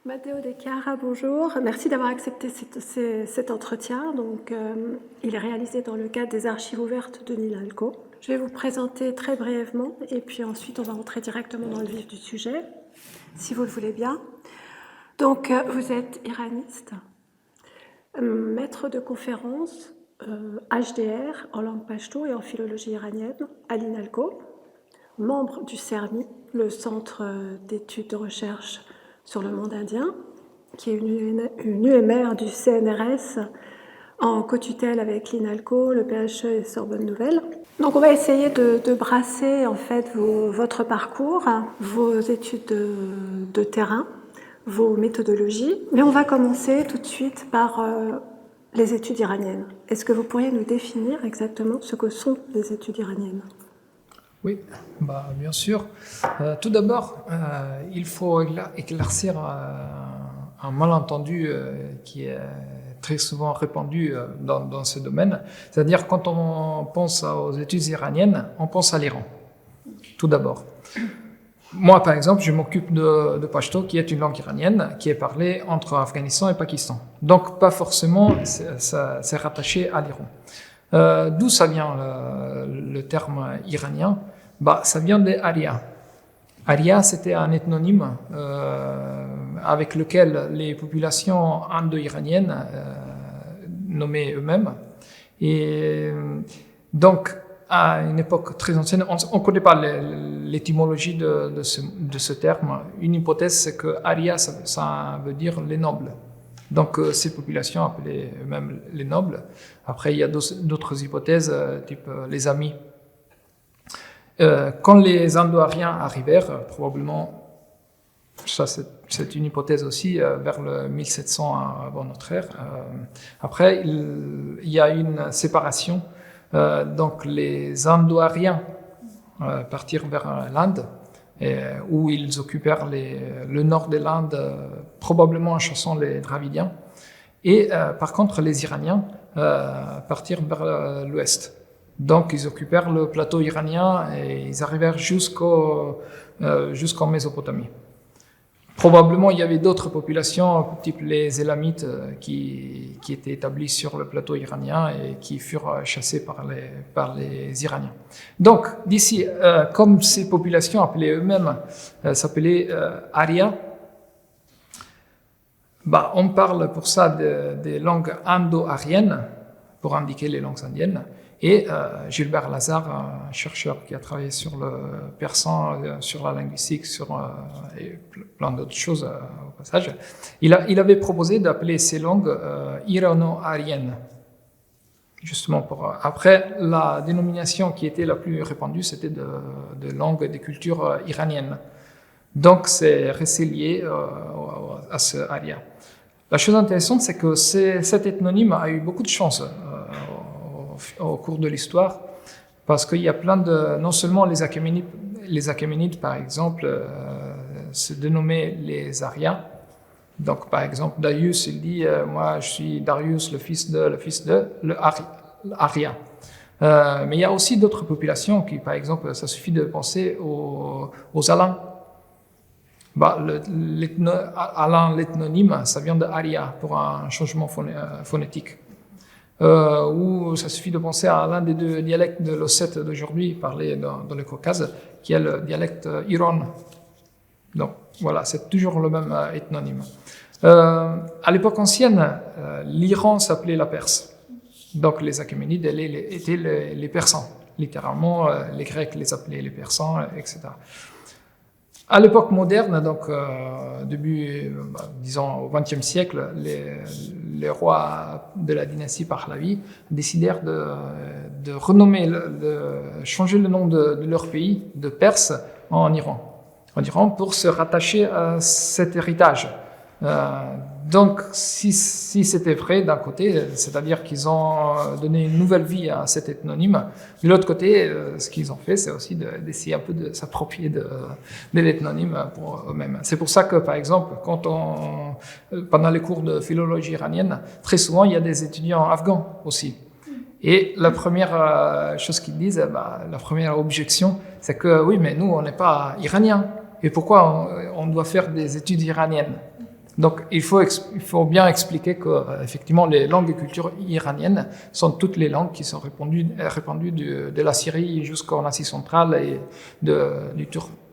Matteo De Chiara, bonjour. Merci d'avoir accepté cet entretien. Il est réalisé dans le cadre des archives ouvertes de l'INALCO. Je vais vous présenter très brièvement et puis ensuite on va rentrer directement dans le vif du sujet, si vous le voulez bien. Vous êtes iraniste, maître de conférence HDR en langue pachto et en philologie iranienne à l'INALCO, membre du CERMI, le Centre d'études de recherche sur le monde indien, qui est une UMR du CNRS en co-tutelle avec l'INALCO, le PHE et Sorbonne Nouvelle. Donc on va essayer de brasser en fait votre parcours, vos études de terrain, vos méthodologies, mais on va commencer tout de suite par les études iraniennes. Est-ce que vous pourriez nous définir exactement ce que sont les études iraniennes ? Oui, bien sûr. Tout d'abord, il faut éclaircir un malentendu qui est très souvent répandu dans ce domaine. C'est-à-dire, quand on pense aux études iraniennes, on pense à l'Iran, tout d'abord. Moi, par exemple, je m'occupe de Pashto, qui est une langue iranienne, qui est parlée entre Afghanistan et Pakistan. Donc, pas forcément, c'est rattaché à l'Iran. D'où ça vient le terme iranien ? Ça vient des Arias. Arias, c'était un ethnonyme avec lequel les populations indo-iraniennes nommaient eux-mêmes. Et donc, à une époque très ancienne, on ne connaît pas l'étymologie de ce terme. Une hypothèse, c'est que Arias, ça veut dire les nobles. Donc, ces populations appelaient eux-mêmes les nobles. Après, il y a d'autres hypothèses, type les amis. Quand les Indo-Ariens arrivèrent, probablement, ça c'est une hypothèse aussi, vers le 1700 avant notre ère. Après, il y a une séparation. Donc les Indo-Ariens partirent vers l'Inde, où ils occupèrent le nord de l'Inde, probablement en chassant les Dravidiens. Et par contre, les Iraniens partirent vers l'ouest. Donc, ils occupèrent le plateau iranien et ils arrivèrent jusqu'en Mésopotamie. Probablement, il y avait d'autres populations, type les Élamites, qui étaient établies sur le plateau iranien et qui furent chassées par les Iraniens. Donc, d'ici, comme ces populations appelées eux-mêmes s'appelaient Arias, on parle pour ça des langues indo-ariennes, pour indiquer les langues indiennes. Et Gilbert Lazare, un chercheur qui a travaillé sur le persan, sur la linguistique, et plein d'autres choses au passage, il avait proposé d'appeler ces langues irano-ariennes. Justement après, la dénomination qui était la plus répandue, c'était de langues et de cultures iraniennes. Donc c'est resté lié à ce aria. La chose intéressante, c'est que cet ethnonyme a eu beaucoup de chance au cours de l'histoire, parce qu'il y a plein non seulement les Achéménides par exemple, se dénommaient les Ariens. Donc, par exemple, Darius, il dit moi, je suis Darius, le fils de l'Aria. Mais il y a aussi d'autres populations qui, par exemple, ça suffit de penser aux Alans. Alan, l'ethnonyme, ça vient de Aria pour un changement phonétique. Ou ça suffit de penser à l'un des deux dialectes de l'Ossète d'aujourd'hui, parlé dans le Caucase, qui est le dialecte Iran. Donc voilà, c'est toujours le même ethnonyme. À l'époque ancienne, l'Iran s'appelait la Perse. Donc les Achéménides étaient les Persans. Littéralement, les Grecs les appelaient les Persans, etc. À l'époque moderne, donc disons au XXe siècle, les rois de la dynastie Pahlavi décidèrent de renommer, de changer le nom de leur pays de Perse en Iran, pour se rattacher à cet héritage. Donc, si c'était vrai d'un côté, c'est-à-dire qu'ils ont donné une nouvelle vie à cet ethnonyme, de l'autre côté, ce qu'ils ont fait, c'est aussi d'essayer un peu de s'approprier de l'ethnonyme pour eux-mêmes. C'est pour ça que, par exemple, pendant les cours de philologie iranienne, très souvent, il y a des étudiants afghans aussi. Et la première chose qu'ils disent, la première objection, c'est que oui, mais nous, on n'est pas iraniens. Et pourquoi on doit faire des études iraniennes? Donc, il faut bien expliquer que, effectivement, les langues et cultures iraniennes sont toutes les langues qui sont répandues de la Syrie jusqu'en Asie centrale et du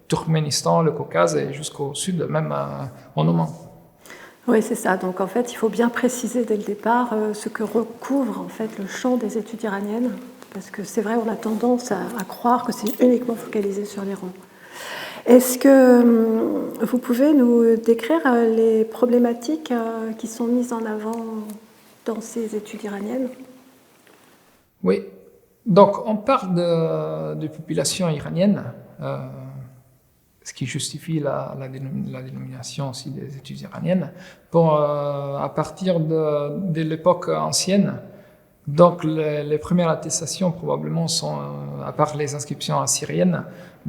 Turkménistan, le Caucase et jusqu'au sud, même en Oman. Oui, c'est ça. Donc, en fait, il faut bien préciser dès le départ ce que recouvre en fait le champ des études iraniennes, parce que c'est vrai, on a tendance à croire que c'est uniquement focalisé sur l'Iran. Est-ce que vous pouvez nous décrire les problématiques qui sont mises en avant dans ces études iraniennes? Oui. Donc, on parle de population iranienne, ce qui justifie la dénomination aussi des études iraniennes, à partir de l'époque ancienne. Donc, les premières attestations probablement sont, à part les inscriptions assyriennes,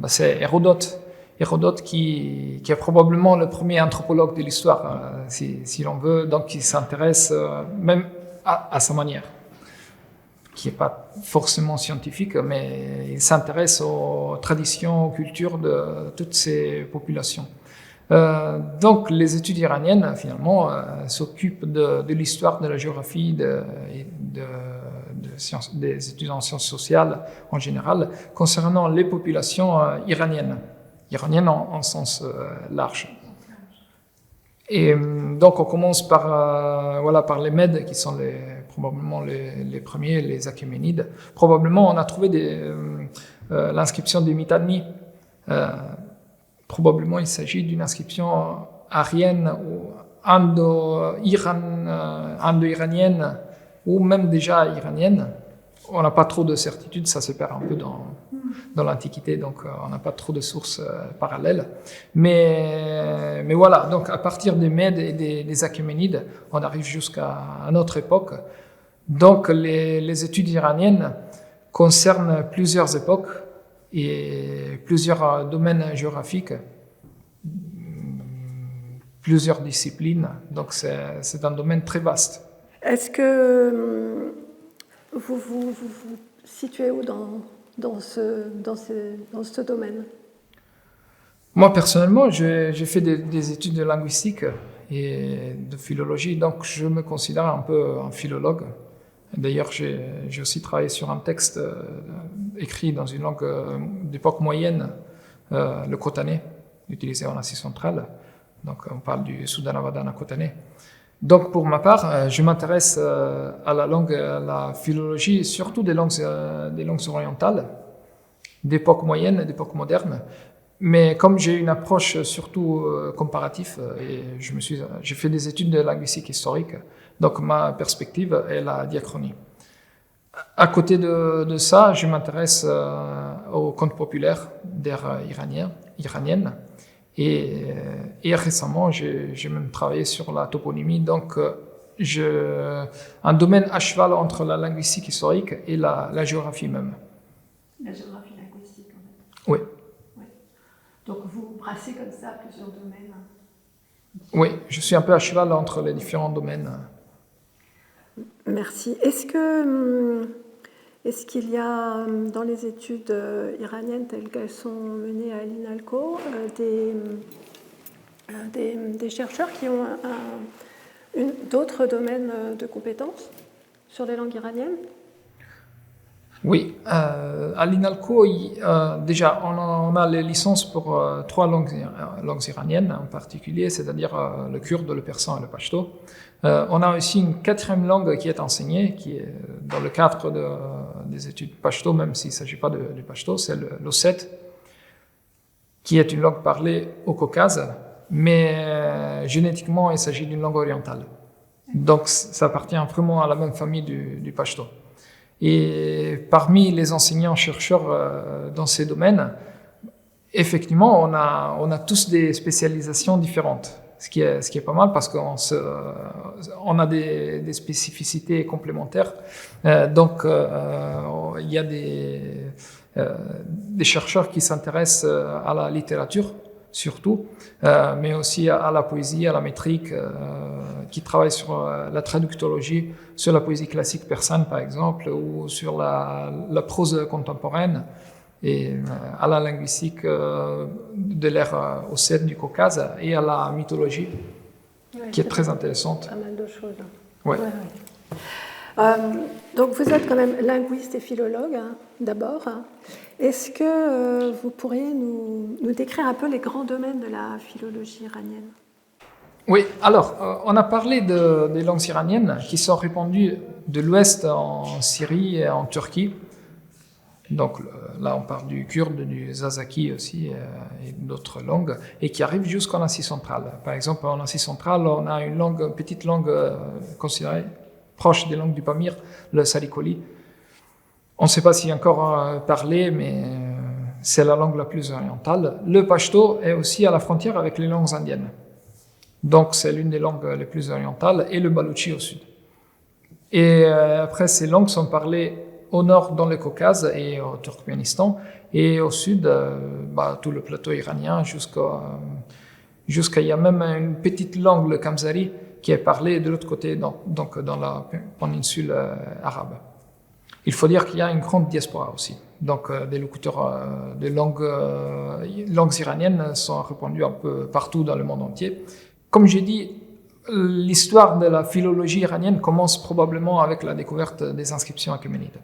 c'est Hérodote. Hérodote qui est probablement le premier anthropologue de l'histoire, si l'on veut, donc qui s'intéresse même à sa manière, qui n'est pas forcément scientifique, mais il s'intéresse aux traditions, aux cultures de toutes ces populations. Donc les études iraniennes, finalement, s'occupent de l'histoire, de la géographie, des études en sciences sociales en général, concernant les populations iraniennes en sens large. Et donc on commence par les Mèdes, qui sont probablement les premiers, les Achéménides. Probablement on a trouvé l'inscription des Mitanni. Probablement il s'agit d'une inscription aryenne ou indo-iranienne ou même déjà iranienne. On n'a pas trop de certitude, ça se perd un peu dans l'Antiquité, donc on n'a pas trop de sources parallèles. Mais voilà, donc à partir des Mèdes et des Achéménides, on arrive jusqu'à notre époque. Donc les études iraniennes concernent plusieurs époques et plusieurs domaines géographiques, plusieurs disciplines, donc c'est un domaine très vaste. Est-ce que vous vous situez où dans ce domaine? Moi, personnellement, j'ai fait des études de linguistique et de philologie, donc je me considère un peu un philologue. D'ailleurs, j'ai aussi travaillé sur un texte écrit dans une langue d'époque moyenne, le khotanais, utilisé en Asie centrale. Donc, on parle du Soudanavadana khotanais. Donc, pour ma part, je m'intéresse à la langue, à la philologie, surtout des langues orientales, d'époque moyenne, d'époque moderne. Mais comme j'ai une approche surtout comparative, et j'ai fait des études de linguistique historique, donc ma perspective est la diachronie. À côté de ça, je m'intéresse aux contes populaires d'ère iranienne. Et récemment, j'ai même travaillé sur la toponymie, donc un domaine à cheval entre la linguistique historique et la géographie même. La géographie linguistique, en fait. Oui. Donc vous brassez comme ça plusieurs domaines. Oui, je suis un peu à cheval entre les différents domaines. Merci. Est-ce qu'il y a dans les études iraniennes telles qu'elles sont menées à l'INALCO des chercheurs qui ont d'autres domaines de compétences sur les langues iraniennes? Oui, à l'INALCO, déjà, on a les licences pour 3 langues iraniennes en particulier, c'est-à-dire le kurde, le persan et le pachto. On a aussi une 4e langue qui est enseignée, qui est dans le cadre des études pachto, même s'il ne s'agit pas du pachto, c'est l'ossète, qui est une langue parlée au Caucase, mais génétiquement, il s'agit d'une langue orientale. Donc, ça appartient vraiment à la même famille du pachto. Et parmi les enseignants-chercheurs dans ces domaines, effectivement, on a tous des spécialisations différentes, ce qui est pas mal parce qu'on a des spécificités complémentaires. Donc, il y a des chercheurs qui s'intéressent à la littérature, surtout, mais aussi à la poésie, à la métrique, qui travaille sur la traductologie, sur la poésie classique persane par exemple, ou sur la prose contemporaine, et à la linguistique de l'ère ossète du Caucase, et à la mythologie, qui est très intéressante. Pas mal de choses. Ouais. Donc vous êtes quand même linguiste et philologue, hein, d'abord. Est-ce que vous pourriez nous décrire un peu les grands domaines de la philologie iranienne? Oui, alors, on a parlé des langues iraniennes qui sont répandues de l'ouest en Syrie et en Turquie. Donc là, on parle du kurde, du zazaki aussi, et d'autres langues, et qui arrivent jusqu'en Asie centrale. Par exemple, en Asie centrale, on a une petite langue considérée proche des langues du Pamir, le sarikoli. On ne sait pas s'il y a encore parlé, mais c'est la langue la plus orientale. Le pashto est aussi à la frontière avec les langues indiennes. Donc c'est l'une des langues les plus orientales, et le baloutchi au sud. Et après, ces langues sont parlées au nord dans le Caucase et au Turkménistan, et au sud, tout le plateau iranien, jusqu'à il y a même une petite langue, le kamzari, qui est parlée de l'autre côté, donc dans la péninsule arabe. Il faut dire qu'il y a une grande diaspora aussi. Donc des locuteurs de langues iraniennes sont répandus un peu partout dans le monde entier. Comme j'ai dit, l'histoire de la philologie iranienne commence probablement avec la découverte des inscriptions achéménides.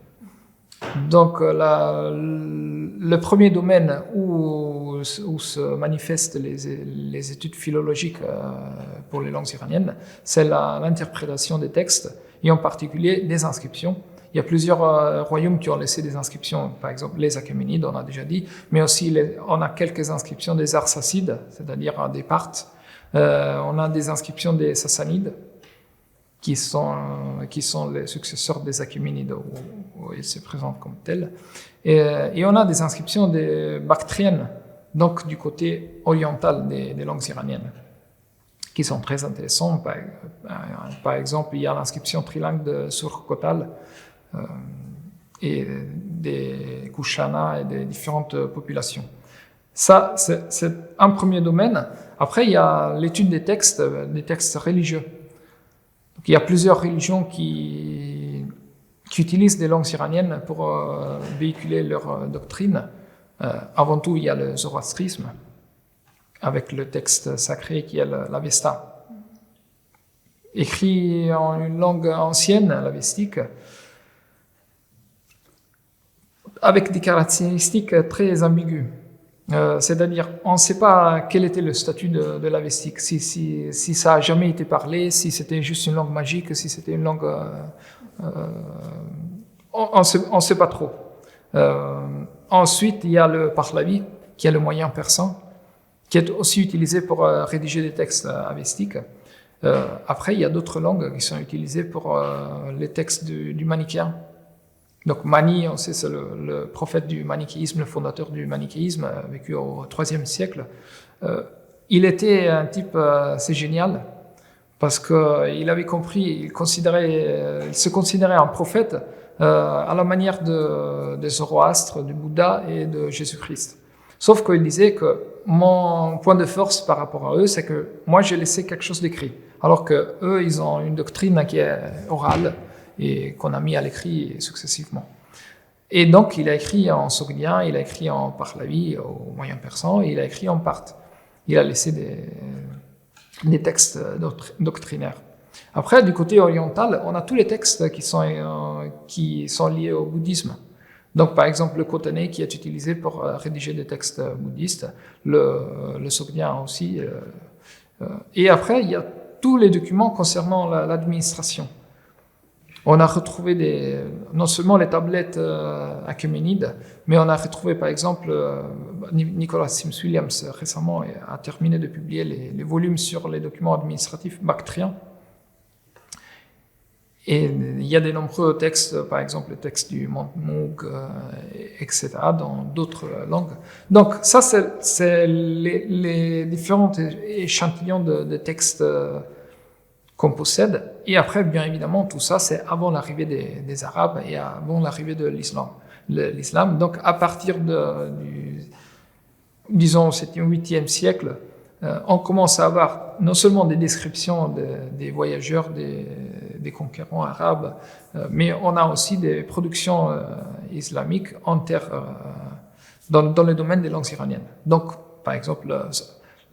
Donc le premier domaine où se manifestent les études philologiques pour les langues iraniennes, c'est l'interprétation des textes, et en particulier des inscriptions. Il y a plusieurs royaumes qui ont laissé des inscriptions, par exemple les Achéménides, on a déjà dit, mais aussi on a quelques inscriptions des Arsacides, c'est-à-dire des Parthes. On a des inscriptions des Sassanides, qui sont les successeurs des Achéménides, où ils se présentent comme tels. Et on a des inscriptions des Bactriennes, donc du côté oriental des langues iraniennes, qui sont très intéressantes. Par exemple, il y a l'inscription trilingue de Surkotal, et des Kushana et des différentes populations. Ça, c'est un premier domaine. Après, il y a l'étude des textes religieux. Donc, il y a plusieurs religions qui utilisent des langues iraniennes pour véhiculer leur doctrine. Avant tout, il y a le zoroastrisme, avec le texte sacré qui est l'Avesta. Écrit en une langue ancienne, l'avestique, avec des caractéristiques très ambiguës. C'est-à-dire, on ne sait pas quel était le statut de l'avestique, si ça n'a jamais été parlé, si c'était juste une langue magique, si c'était une langue... on ne sait pas trop. Ensuite, il y a le pahlavi, qui est le moyen persan, qui est aussi utilisé pour rédiger des textes avestiques. Après, il y a d'autres langues qui sont utilisées pour les textes du manichéen. Donc Mani, on sait, c'est le prophète du manichéisme, le fondateur du manichéisme, vécu au IIIe siècle. Il était un type assez génial, parce qu'il avait compris, il se considérait un prophète à la manière de Zoroastre, du Bouddha et de Jésus-Christ. Sauf qu'il disait que mon point de force par rapport à eux, c'est que moi j'ai laissé quelque chose d'écrit, alors que eux ils ont une doctrine qui est orale et qu'on a mis à l'écrit successivement. Et donc il a écrit en sogdien, il a écrit en pahlavi au moyen persan, et il a écrit en parthe. Il a laissé des textes doctrinaires. Après, du côté oriental, on a tous les textes qui sont liés au bouddhisme. Donc, par exemple, le kotané qui est utilisé pour rédiger des textes bouddhistes, le sogdien aussi. Et après, il y a tous les documents concernant l'administration. On a retrouvé non seulement les tablettes achéménides, mais on a retrouvé, par exemple, Nicholas Sims Williams récemment a terminé de publier les volumes sur les documents administratifs bactriens. Et il y a de nombreux textes, par exemple le texte du Mont Moog, etc., dans d'autres langues. Donc ça, c'est les différents échantillons de textes qu'on possède. Et après, bien évidemment, tout ça, c'est avant l'arrivée des Arabes et avant l'arrivée de l'islam. Donc à partir disons au 7e, 8e siècle, on commence à avoir non seulement des descriptions des voyageurs, des conquérants arabes, mais on a aussi des productions islamiques en terre, dans le domaine des langues iraniennes. Donc, par exemple,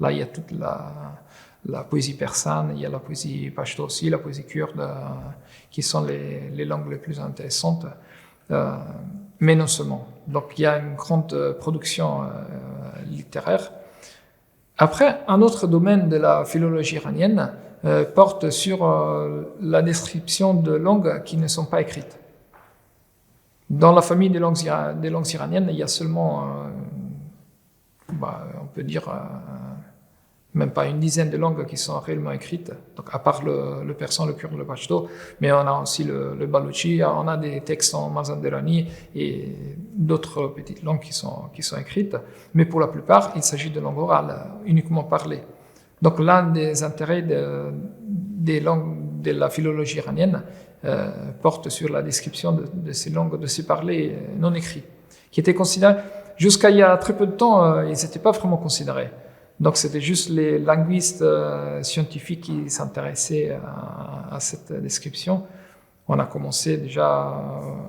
là, il y a toute la poésie persane, il y a la poésie pachto aussi, la poésie kurde, qui sont les langues les plus intéressantes, mais non seulement. Donc, il y a une grande production littéraire. Après, un autre domaine de la philologie iranienne porte sur la description de langues qui ne sont pas écrites. Dans la famille des langues iraniennes, il y a seulement, on peut dire, même pas une dizaine de langues qui sont réellement écrites, donc à part le persan, le kurde, le pachto, mais on a aussi le balochi, on a des textes en mazanderani et d'autres petites langues qui sont écrites, mais pour la plupart, il s'agit de langues orales, uniquement parlées. Donc l'un des intérêts des langues de la philologie iranienne porte sur la description de ces langues, de ces parlers non écrits, qui étaient considérés, jusqu'à il y a très peu de temps, ils n'étaient pas vraiment considérés. Donc c'était juste les linguistes scientifiques qui s'intéressaient à cette description. On a commencé déjà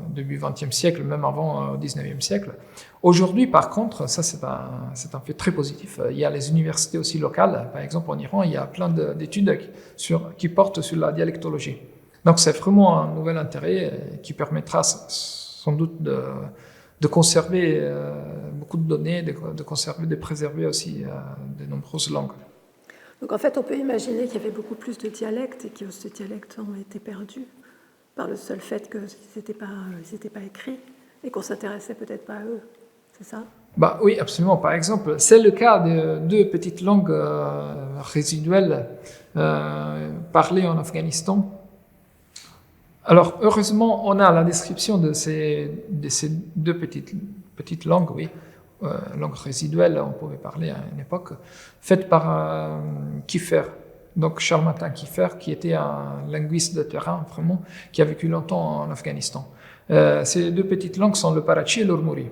début XXe siècle, même avant au XIXe siècle. Aujourd'hui, par contre, ça c'est un fait très positif. Il y a les universités aussi locales. Par exemple, en Iran, il y a plein d'études qui portent sur la dialectologie. Donc c'est vraiment un nouvel intérêt qui permettra sans doute de conserver beaucoup de données, de préserver aussi de nombreuses langues. Donc en fait, on peut imaginer qu'il y avait beaucoup plus de dialectes et que ces dialectes ont été perdus par le seul fait qu'ils n'étaient pas écrits et qu'on ne s'intéressait peut-être pas à eux. C'est ça ? Oui, absolument. Par exemple, c'est le cas de deux petites langues résiduelles parlées en Afghanistan. Alors, heureusement, on a la description de ces deux petites langues, oui, langues résiduelles, on pouvait parler à une époque, faites par Kiefer, donc Charles Martin Kiefer, qui était un linguiste de terrain, vraiment, qui a vécu longtemps en Afghanistan. Ces deux petites langues sont le parachi et l'urmuri.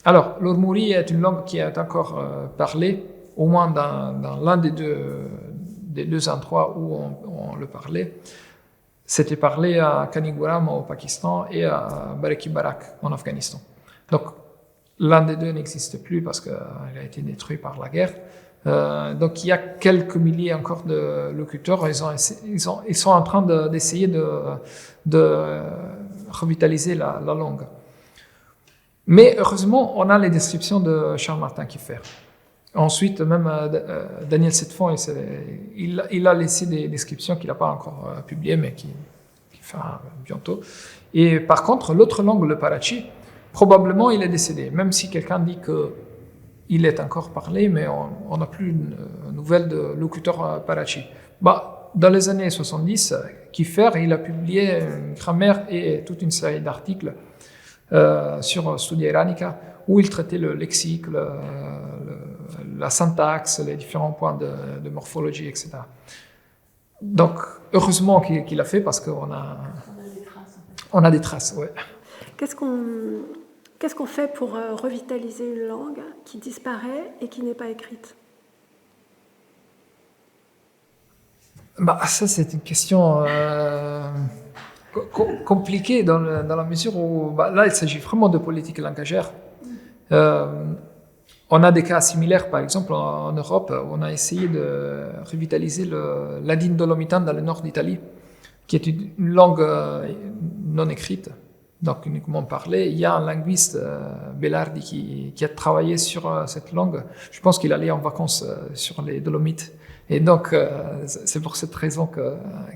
Alors, l'urmuri est une langue qui est encore parlée, au moins dans l'un des deux endroits où on le parlait. C'était parlé à Kaniguram au Pakistan et à Baraki Barak en Afghanistan. Donc, l'un des deux n'existe plus parce qu'il a été détruit par la guerre. Donc, il y a quelques milliers encore de locuteurs. Ils sont en train d'essayer de revitaliser la langue. Mais heureusement, on a les descriptions de Charles Martin Kiefer. Ensuite, même Daniel Setfond, il a laissé des descriptions qu'il n'a pas encore publiées, mais qui fera bientôt. Et par contre, l'autre langue, le parachi, probablement il est décédé, même si quelqu'un dit qu'il est encore parlé, mais on n'a plus une nouvelle de locuteur parachi. Dans les années 70, Kiefer, il a publié une grammaire et toute une série d'articles sur Studia Iranica, où il traitait le lexique, la syntaxe, les différents points de morphologie, etc. Donc, heureusement qu'il a fait parce qu'on a des traces. On a des traces, oui. Qu'est-ce qu'on fait pour revitaliser une langue qui disparaît et qui n'est pas écrite ? Ça, c'est une question compliquée dans la mesure où là, il s'agit vraiment de politique langagère. On a des cas similaires, par exemple, en Europe, où on a essayé de revitaliser le ladino dolomitain dans le nord d'Italie, qui est une langue non écrite, donc uniquement parlée. Il y a un linguiste, Belardi, qui a travaillé sur cette langue. Je pense qu'il allait en vacances sur les Dolomites. Et donc, c'est pour cette raison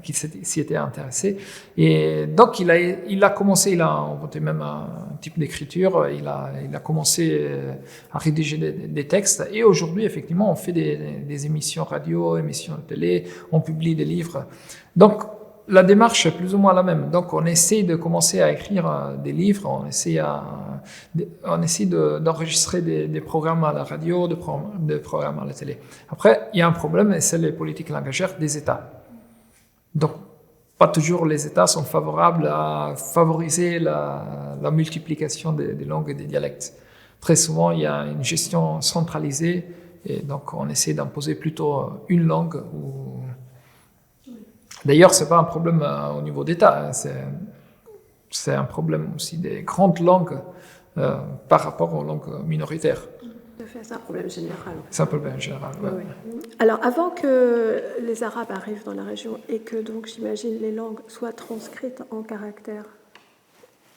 qu'il s'y était intéressé. Et donc, il a commencé, il a inventé même un type d'écriture, il a commencé à rédiger des textes. Et aujourd'hui, effectivement, on fait des émissions radio, émissions télé, on publie des livres. Donc, la démarche est plus ou moins la même. Donc, on essaie de commencer à écrire des livres, on essaie d'enregistrer des programmes à la radio, des programmes à la télé. Après, il y a un problème, et c'est les politiques langagères des États. Donc, pas toujours les États sont favorables à favoriser la multiplication des langues et des dialectes. Très souvent, il y a une gestion centralisée et donc on essaie d'imposer plutôt une langue. D'ailleurs, c'est pas un problème au niveau d'État, hein, c'est un problème aussi des grandes langues par rapport aux langues minoritaires. C'est un problème général. C'est un problème général. Ouais. Oui. Alors, avant que les Arabes arrivent dans la région et que donc j'imagine les langues soient transcrites en caractères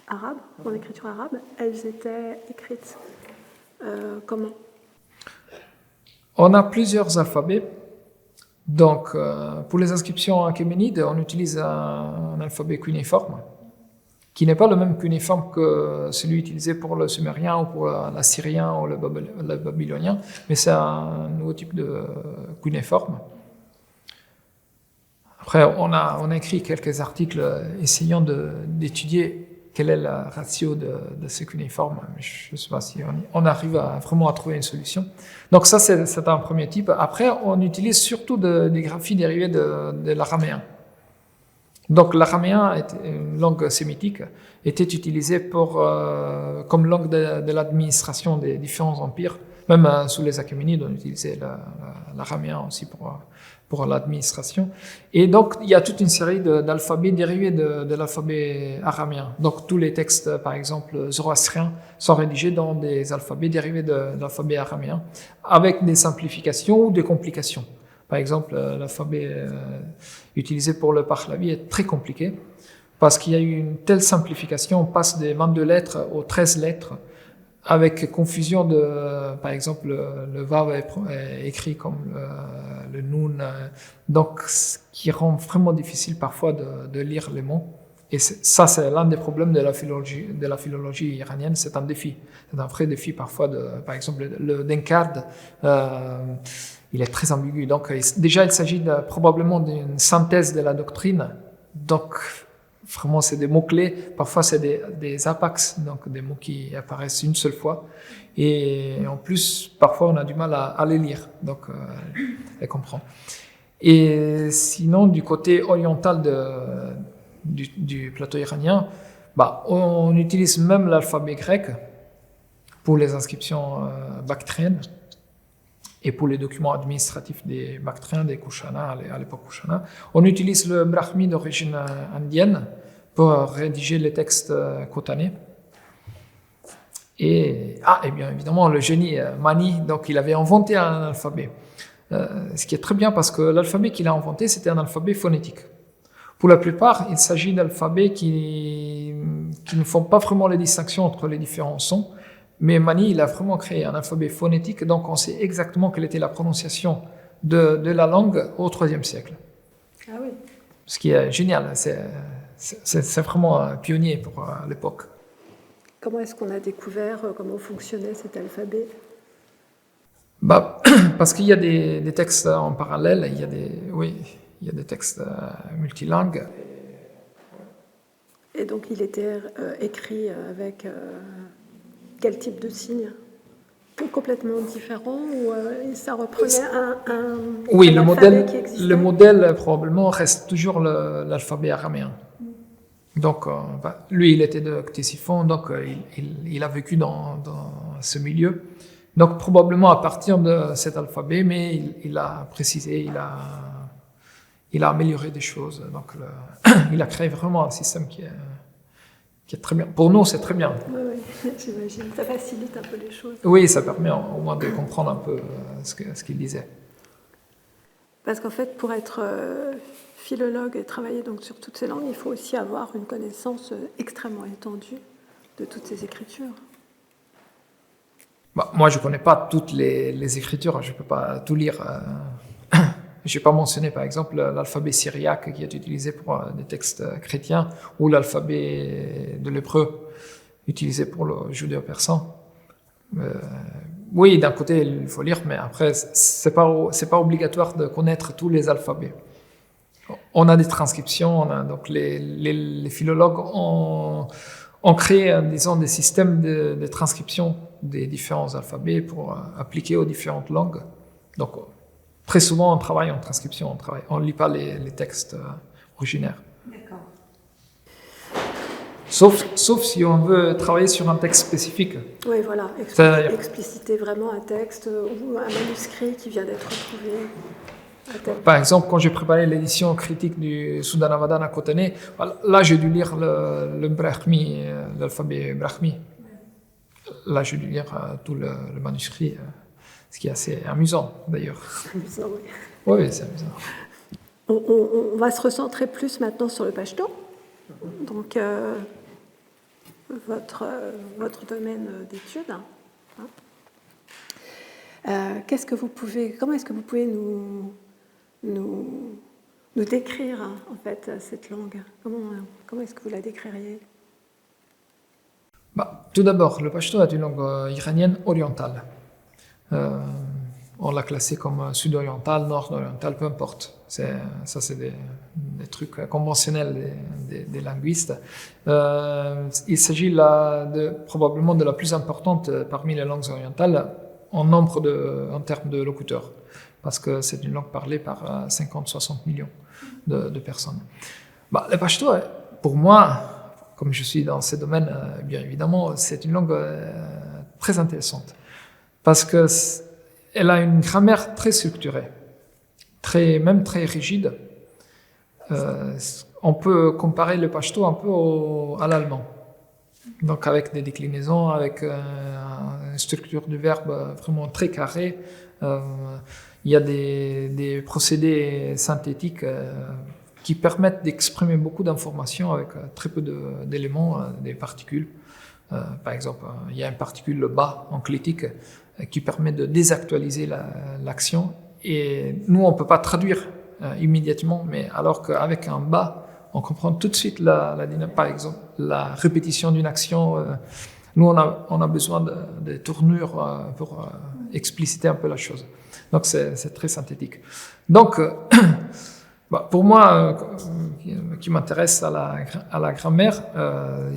arabes, en écriture arabe, elles étaient écrites comment? On a plusieurs alphabets. Donc, pour les inscriptions achéménides, on utilise un alphabet cunéiforme, qui n'est pas le même cunéiforme que celui utilisé pour le sumérien ou pour l'assyrien ou le babylonien, mais c'est un nouveau type de cunéiforme. Après, on a écrit quelques articles essayant d'étudier quel est le ratio de ces cunéiformes. Je ne sais pas si on arrive vraiment à trouver une solution. Donc ça, c'est un premier type. Après, on utilise surtout des graphies dérivées de l'araméen. Donc l'araméen, une langue sémitique, était utilisée comme langue de l'administration des différents empires. Même sous les Achéménides, on utilisait l'araméen aussi pour l'administration. Et donc, il y a toute une série d'alphabets dérivés de l'alphabet araméen. Donc, tous les textes, par exemple, zoroastriens, sont rédigés dans des alphabets dérivés de l'alphabet araméen, avec des simplifications ou des complications. Par exemple, l'alphabet utilisé pour le Pahlavi est très compliqué, parce qu'il y a eu une telle simplification, on passe des 22 lettres aux 13 lettres, avec confusion par exemple, le Vav est écrit comme le Noun, donc ce qui rend vraiment difficile parfois de lire les mots. Et ça, c'est l'un des problèmes de la philologie iranienne, c'est un défi. C'est un vrai défi parfois, par exemple, le Denkard, il est très ambigu. Donc déjà, il s'agit probablement d'une synthèse de la doctrine, donc vraiment, c'est des mots-clés. Parfois, c'est des apax, donc des mots qui apparaissent une seule fois. Et en plus, parfois, on a du mal à les lire, donc les comprendre. Et sinon, du côté oriental du plateau iranien, on utilise même l'alphabet grec pour les inscriptions bactriennes et pour les documents administratifs des Bactriens, des Kushana, à l'époque Kushana. On utilise le brahmi d'origine indienne pour rédiger les textes cotanés. Et bien évidemment, le génie Mani, donc il avait inventé un alphabet. Ce qui est très bien parce que l'alphabet qu'il a inventé, c'était un alphabet phonétique. Pour la plupart, il s'agit d'alphabets qui ne font pas vraiment les distinctions entre les différents sons. Mais Mani, il a vraiment créé un alphabet phonétique, donc on sait exactement quelle était la prononciation de la langue au IIIe siècle. Ah oui. Ce qui est génial, c'est vraiment un pionnier pour l'époque. Comment est-ce qu'on a découvert comment fonctionnait cet alphabet? Parce qu'il y a des textes en parallèle, il y a des textes multilingues. Et donc il était écrit avec quel type de signe? Complètement différent ou ça reprenait un alphabet qui existait? Le modèle probablement reste toujours l'alphabet araméen. Donc lui, il était de Ctésiphon, donc il a vécu dans ce milieu. Donc probablement à partir de cet alphabet, mais il a précisé, il a amélioré des choses. Donc il a créé vraiment un système qui est très bien. Pour nous, c'est très bien. Oui, j'imagine. Ça facilite un peu les choses. Oui, ça permet au moins de comprendre un peu ce qu'il disait. Parce qu'en fait, pour être philologue et travailler donc sur toutes ces langues, il faut aussi avoir une connaissance extrêmement étendue de toutes ces écritures. Moi, je ne connais pas toutes les écritures, je ne peux pas tout lire. Je n'ai pas mentionné, par exemple, l'alphabet syriaque qui est utilisé pour des textes chrétiens ou l'alphabet de l'hébreu utilisé pour le judéo-persan. Oui, d'un côté, il faut lire, mais après, c'est pas obligatoire de connaître tous les alphabets. On a des transcriptions, donc les philologues ont créé, disons, des systèmes de transcription des différents alphabets pour appliquer aux différentes langues. Donc, très souvent, on travaille en transcription, on ne lit pas les textes originaires. D'accord. Sauf si on veut travailler sur un texte spécifique. Oui, voilà, C'est-à-dire- expliciter vraiment un texte ou un manuscrit qui vient d'être trouvé. Par exemple, quand j'ai préparé l'édition critique du Soudan-Hamadan à Cotonou, là j'ai dû lire le Brahmi, l'alphabet Brahmi. Là j'ai dû lire tout le manuscrit, ce qui est assez amusant d'ailleurs. C'est amusant, oui. Oui, c'est amusant. On va se recentrer plus maintenant sur le pachto. Donc, votre domaine d'étude. Hein. Comment est-ce que vous pouvez nous décrire en fait cette langue? Comment est-ce que vous la décririez? Tout d'abord, le pachto est une langue iranienne orientale. On l'a classé comme sud-oriental, nord-oriental, peu importe. C'est des trucs conventionnels des linguistes. Il s'agit probablement de la plus importante parmi les langues orientales en termes de locuteurs, parce que c'est une langue parlée par 50-60 millions de personnes. Le pachto, pour moi, comme je suis dans ce domaine, bien évidemment, c'est une langue très intéressante, parce que elle a une grammaire très structurée, même très rigide. On peut comparer le pachto un peu à l'allemand. Donc avec des déclinaisons, avec une structure du verbe vraiment très carrée. Il y a des procédés synthétiques qui permettent d'exprimer beaucoup d'informations avec très peu d'éléments, des particules. Par exemple, il y a une particule, le ba, en clitique, qui permet de désactualiser l'action. Et nous, on ne peut pas traduire immédiatement, mais alors qu'avec un ba, on comprend tout de suite par exemple, la répétition d'une action. Nous, on a besoin de tournures pour expliciter un peu la chose. Donc, c'est très synthétique. Donc, pour moi, qui m'intéresse à la grammaire,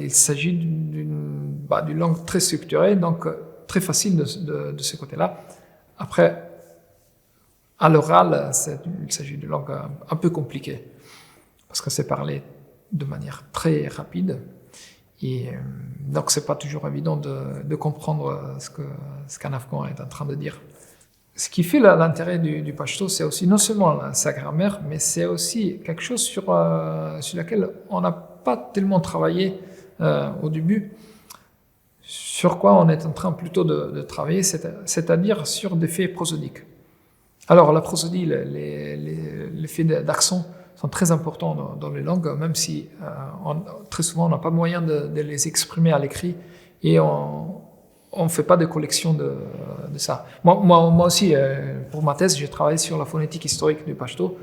il s'agit d'une langue très structurée, donc très facile de ce côté-là. Après, à l'oral, il s'agit d'une langue un peu compliquée, parce que c'est parlé de manière très rapide, et donc c'est pas toujours évident de comprendre ce qu'un Afghan est en train de dire. Ce qui fait l'intérêt du pachto, c'est aussi non seulement sa grammaire, mais c'est aussi quelque chose sur laquelle on n'a pas tellement travaillé au début, sur quoi on est en train plutôt de travailler, c'est-à-dire sur des faits prosodiques. Alors la prosodie, les faits d'accent sont très importants dans les langues, même si très souvent on n'a pas moyen de les exprimer à l'écrit, et on ne fait pas de collection de ça. Moi aussi, pour ma thèse, j'ai travaillé sur la phonétique historique du pachto,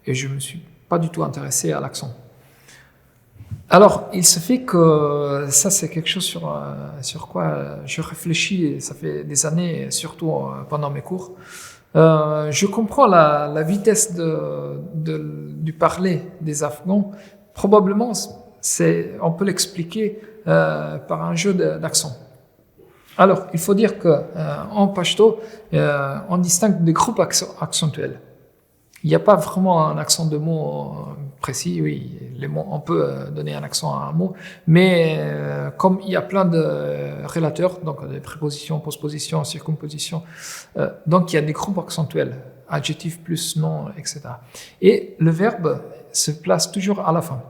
et je ne me suis pas du tout intéressé à l'accent. Alors, il se fait que ça, c'est quelque chose sur quoi je réfléchis, ça fait des années, surtout pendant mes cours. Je comprends la vitesse du parler des Afghans. Probablement, on peut l'expliquer par un jeu d'accent. Alors, il faut dire qu'en pachto, on distingue des groupes accentuels. Il n'y a pas vraiment un accent de mot précis. Oui, les mots, on peut donner un accent à un mot, mais comme il y a plein de relateurs, donc des prépositions, postpositions, circumpositions, donc il y a des groupes accentuels, adjectif plus nom, etc. Et le verbe se place toujours à la fin.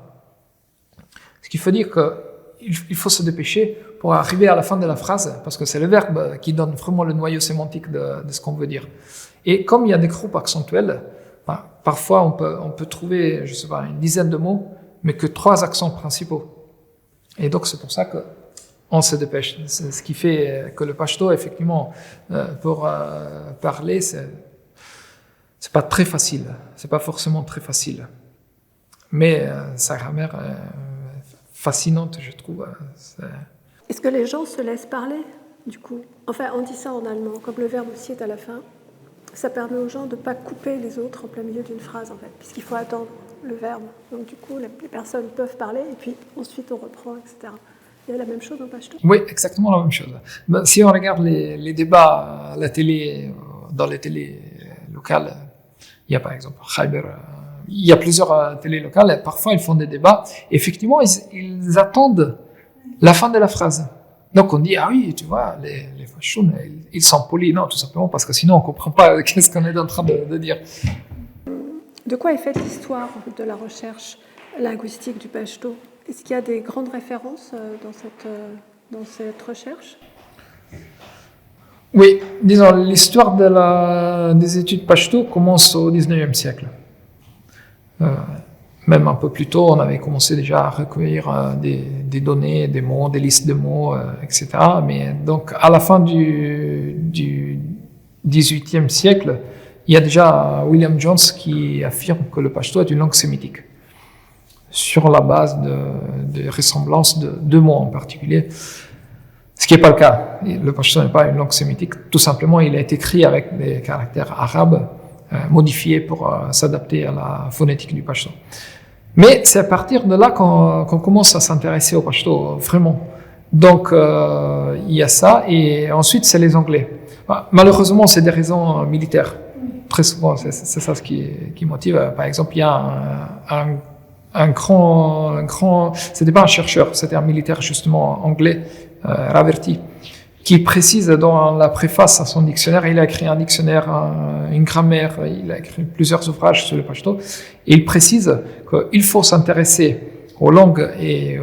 Ce qui veut dire qu'il faut se dépêcher pour arriver à la fin de la phrase, parce que c'est le verbe qui donne vraiment le noyau sémantique de ce qu'on veut dire. Et comme il y a des groupes accentuels, parfois on peut trouver, je sais pas, une dizaine de mots, mais que 3 accents principaux. Et donc c'est pour ça qu'on se dépêche. C'est ce qui fait que le pachto, effectivement, pour parler, c'est pas très facile. C'est pas forcément très facile. Mais sa grammaire est fascinante, je trouve. Est-ce que les gens se laissent parler, du coup? Enfin, on dit ça en allemand, comme le verbe aussi est à la fin. Ça permet aux gens de ne pas couper les autres en plein milieu d'une phrase, en fait, puisqu'il faut attendre le verbe. Donc, du coup, les personnes peuvent parler, et puis ensuite on reprend, etc. Il y a la même chose en pachto? Oui, exactement la même chose. Si on regarde les débats à la télé, dans les télés locales, il y a par exemple Khyber il y a plusieurs télés locales, et parfois ils font des débats. Effectivement, ils attendent la fin de la phrase. Donc on dit, ah oui, tu vois, les Fashoun, ils sont polis. Non, tout simplement parce que sinon on comprend pas qu'est-ce qu'on est en train de dire. De quoi est faite l'histoire de la recherche linguistique du pachto? Est-ce qu'il y a des grandes références dans cette recherche? Oui, disons, l'histoire des études pachto commence au 19e siècle. Même un peu plus tôt, on avait commencé déjà à recueillir des données, des mots, des listes de mots, etc. Mais donc, à la fin du 18e siècle, il y a déjà William Jones qui affirme que le pachto est une langue sémitique, sur la base de ressemblances de deux mots en particulier. Ce qui n'est pas le cas. Le pachto n'est pas une langue sémitique. Tout simplement, il a été écrit avec des caractères arabes, modifiés pour s'adapter à la phonétique du pachto. Mais c'est à partir de là qu'on commence à s'intéresser au pachto, vraiment. Donc, il y a ça, et ensuite, c'est les Anglais. Malheureusement, c'est des raisons militaires. Très souvent, c'est ça ce qui motive. Par exemple, il y a un grand, c'était pas un chercheur, c'était un militaire justement anglais, Raverty, qui précise dans la préface à son dictionnaire, il a écrit un dictionnaire, une grammaire, il a écrit plusieurs ouvrages sur le pachto, et il précise qu'il faut s'intéresser aux langues et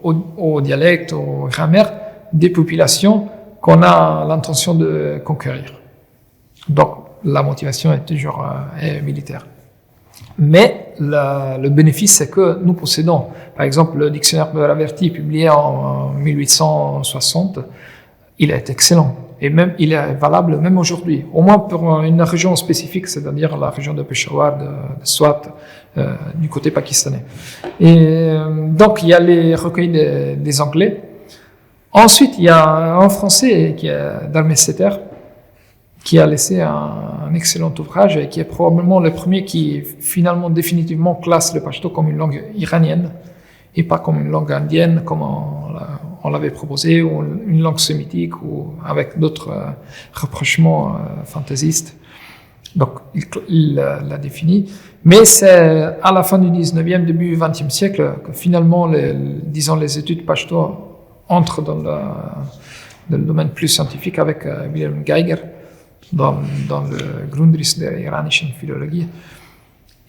aux dialectes, aux grammaires des populations qu'on a l'intention de conquérir. Donc, la motivation est toujours militaire. Mais le bénéfice, c'est que nous possédons, par exemple, le dictionnaire de Raverty, publié en 1860, il est excellent. Et même, il est valable même aujourd'hui. Au moins pour une région spécifique, c'est-à-dire la région de Peshawar, de Swat, du côté pakistanais. Et donc, il y a les recueils des Anglais. Ensuite, il y a un Français qui est Darmé Setter, qui a laissé un excellent ouvrage et qui est probablement le premier qui finalement définitivement classe le pachto comme une langue iranienne et pas comme une langue indienne comme on l'avait proposé, ou une langue sémitique, ou avec d'autres rapprochements fantaisistes. Donc il l'a défini. Mais c'est à la fin du 19e, début du 20e siècle que finalement les études pachto entrent dans le domaine plus scientifique avec Wilhelm Geiger dans le Grundriss der iranischen Philologie.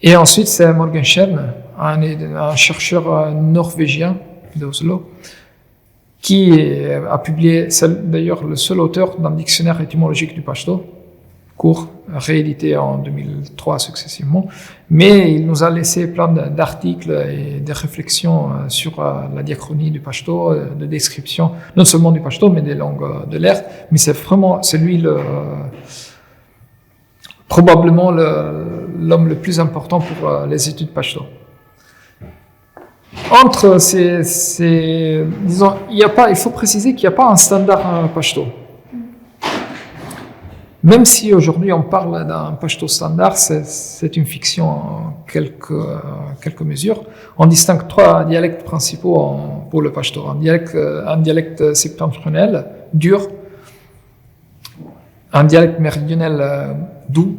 Et ensuite, c'est Morgenstern, un chercheur norvégien d'Oslo, qui a publié, c'est d'ailleurs le seul auteur d'un dictionnaire étymologique du pachto, court, réédité en 2003 successivement, mais il nous a laissé plein d'articles et de réflexions sur la diachronie du pachto, de description, non seulement du pachto, mais des langues de l'air, mais c'est lui probablement l'homme le plus important pour les études pachto. Entre disons, il faut préciser qu'il n'y a pas un standard pachto. Même si aujourd'hui on parle d'un pachto standard, c'est une fiction en quelques mesures. On distingue trois dialectes principaux pour le pachto. Un dialecte septentrional, dur, un dialecte méridional doux,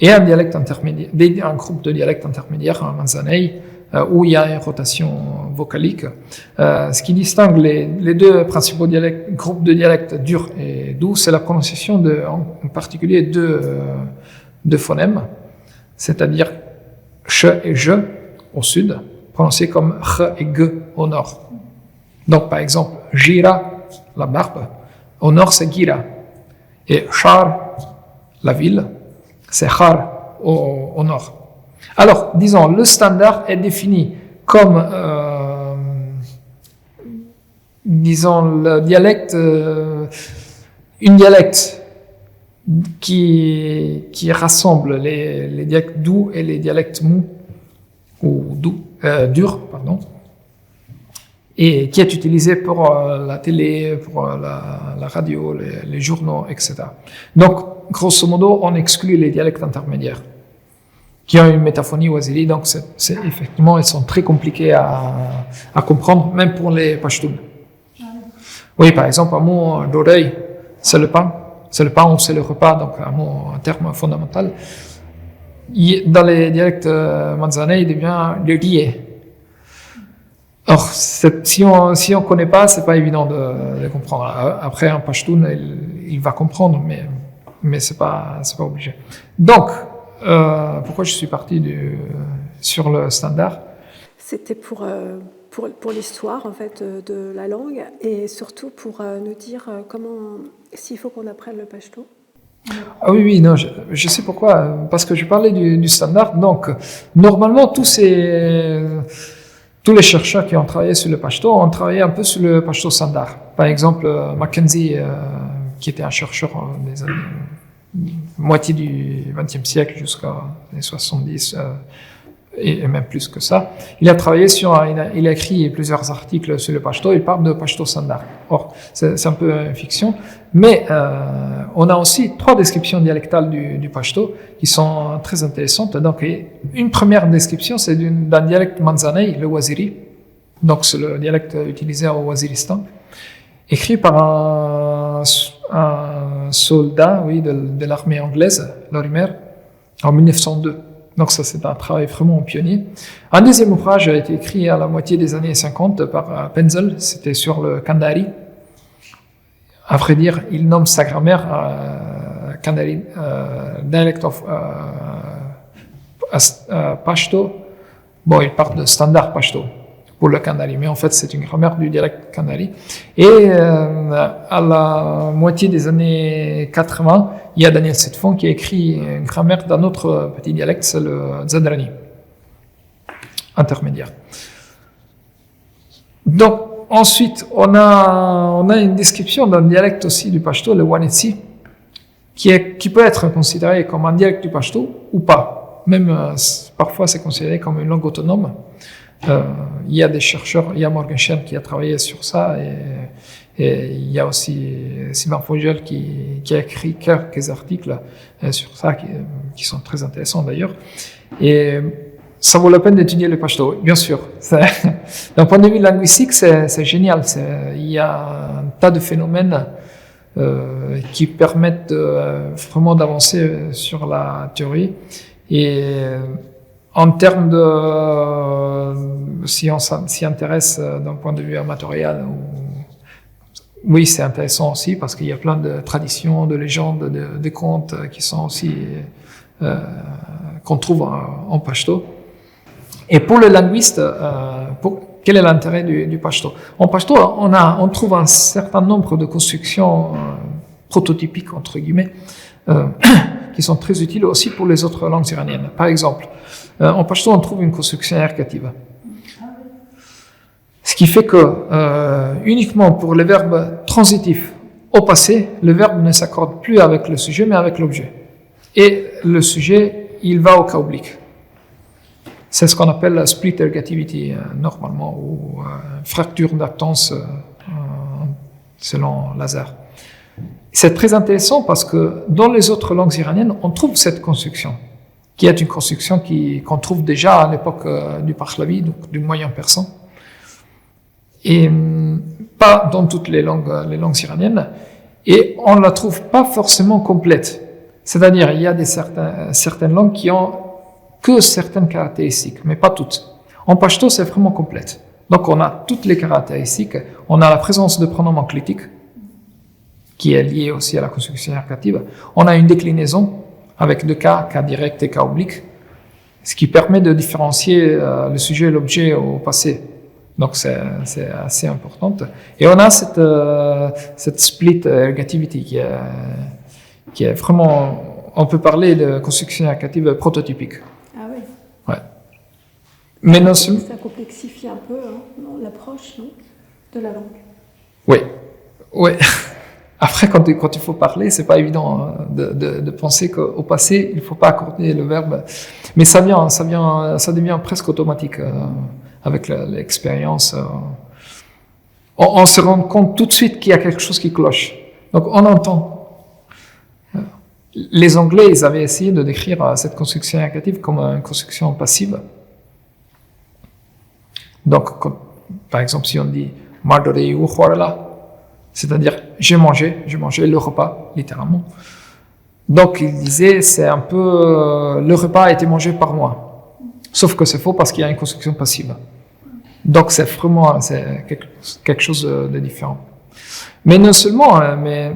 et un dialecte intermédiaire, un groupe de dialectes intermédiaires, un manzanei, où il y a une rotation vocalique. Ce qui distingue les deux principaux groupes de dialectes durs et doux, c'est la prononciation en particulier deux phonèmes, c'est-à-dire ch et je au sud, prononcés comme ch et g au nord. Donc, par exemple, gira, la barbe, au nord c'est gira, et char, la ville, c'est char au nord. Alors, disons, le standard est défini comme, disons, le dialecte, une dialecte qui rassemble les dialectes doux et les dialectes mous, ou durs, pardon, et qui est utilisé pour la télé, pour la radio, les journaux, etc. Donc, grosso modo, on exclut les dialectes intermédiaires qui ont une métaphonie waziri, donc effectivement, elles sont très compliquées à comprendre, même pour les pashtuns. Oui, par exemple, un mot d'oreille, c'est le pain ou c'est le repas, donc un terme fondamental. Dans les dialectes manzanais, il devient le lié. Or, si on connaît pas, c'est pas évident de comprendre. Après, un Pashtun, il va comprendre, mais c'est pas obligé. Donc, pourquoi je suis parti sur le standard? C'était pour l'histoire en fait de la langue et surtout pour nous dire s'il faut qu'on apprenne le pashto. Ah oui, non, je sais pourquoi. Parce que je parlais du standard. Donc, normalement, tous les chercheurs qui ont travaillé sur le pashto ont travaillé un peu sur le pashto standard. Par exemple, Mackenzie, qui était un chercheur des années moitié du XXe siècle jusqu'à les 70, et même plus que ça. Il a écrit plusieurs articles sur le pashto. Il parle de pashto standard. Or, c'est un peu une fiction, mais on a aussi 3 descriptions dialectales du pashto qui sont très intéressantes. Donc, une première description, c'est d'un dialecte manzanais, le waziri. Donc, c'est le dialecte utilisé au Waziristan, écrit par un soldat, de l'armée anglaise, Lorimer, en 1902. Donc ça, c'est un travail vraiment pionnier. Un deuxième ouvrage a été écrit à la moitié des années 50 par Penzel, c'était sur le Kandari. À vrai dire, il nomme sa grammaire Kandari, Dialect of Pashto. Bon, il parle de standard Pashto pour le Kandari, mais en fait, c'est une grammaire du dialecte Kandari. Et à la moitié des années 80, il y a Daniel Setfon qui a écrit une grammaire d'un autre petit dialecte, c'est le Zadrani, intermédiaire. Donc, ensuite, on a une description d'un dialecte aussi du Pashto, le Wanetsi, qui peut être considéré comme un dialecte du Pashto ou pas. Même parfois, c'est considéré comme une langue autonome. Il y a des chercheurs, il y a Morgenstern qui a travaillé sur ça, et il y a aussi Sylvain Fogel qui a écrit quelques articles sur ça qui sont très intéressants d'ailleurs. Et ça vaut la peine d'étudier le pashto, bien sûr. D'un point de vue linguistique, c'est génial. Il y a un tas de phénomènes qui permettent vraiment d'avancer sur la théorie. Et en termes si on s'y intéresse d'un point de vue amatorial, oui, c'est intéressant aussi parce qu'il y a plein de traditions, de légendes, de contes qui sont aussi qu'on trouve en pashto. Et pour le linguiste, quel est l'intérêt du pashto? En pashto, on trouve un certain nombre de constructions prototypiques entre guillemets qui sont très utiles aussi pour les autres langues iraniennes. Par exemple, en pashto, on trouve une construction ergative. Ce qui fait que uniquement pour les verbes transitifs au passé, le verbe ne s'accorde plus avec le sujet, mais avec l'objet. Et le sujet, il va au cas oblique. C'est ce qu'on appelle la split ergativity normalement, ou fracture d'actance selon Lazare. C'est très intéressant parce que dans les autres langues iraniennes, on trouve cette construction, qui est une construction qu'on trouve déjà à l'époque du Pahlavi, donc du moyen persan. Et pas dans toutes les langues iraniennes, et on ne la trouve pas forcément complète. C'est-à-dire, il y a certaines langues qui ont que certaines caractéristiques, mais pas toutes. En pashto, c'est vraiment complète. Donc, on a toutes les caractéristiques. On a la présence de pronoms enclitiques, qui est liée aussi à la construction ergative. On a une déclinaison avec 2 cas, cas direct et cas oblique, ce qui permet de différencier le sujet et l'objet au passé. Donc, c'est assez importante. Et on a cette split ergativity qui est vraiment, on peut parler de construction ergative prototypique. Ah oui. Ouais. Mais non seulement. Ça complexifie un peu l'approche de la langue. Oui. Oui. Après, quand il faut parler, c'est pas évident de penser qu'au passé, il faut pas accorder le verbe. Mais ça devient presque automatique. Avec l'expérience, on se rend compte tout de suite qu'il y a quelque chose qui cloche. Donc on entend. Les Anglais, ils avaient essayé de décrire cette construction ergative comme une construction passive. Donc, par exemple, si on dit « Mardori ukhorala », c'est-à-dire « j'ai mangé le repas », littéralement. Donc il disait, c'est un peu, le repas a été mangé par moi. Sauf que c'est faux parce qu'il y a une construction passive. Donc c'est vraiment, c'est quelque chose de différent. Mais non seulement, mais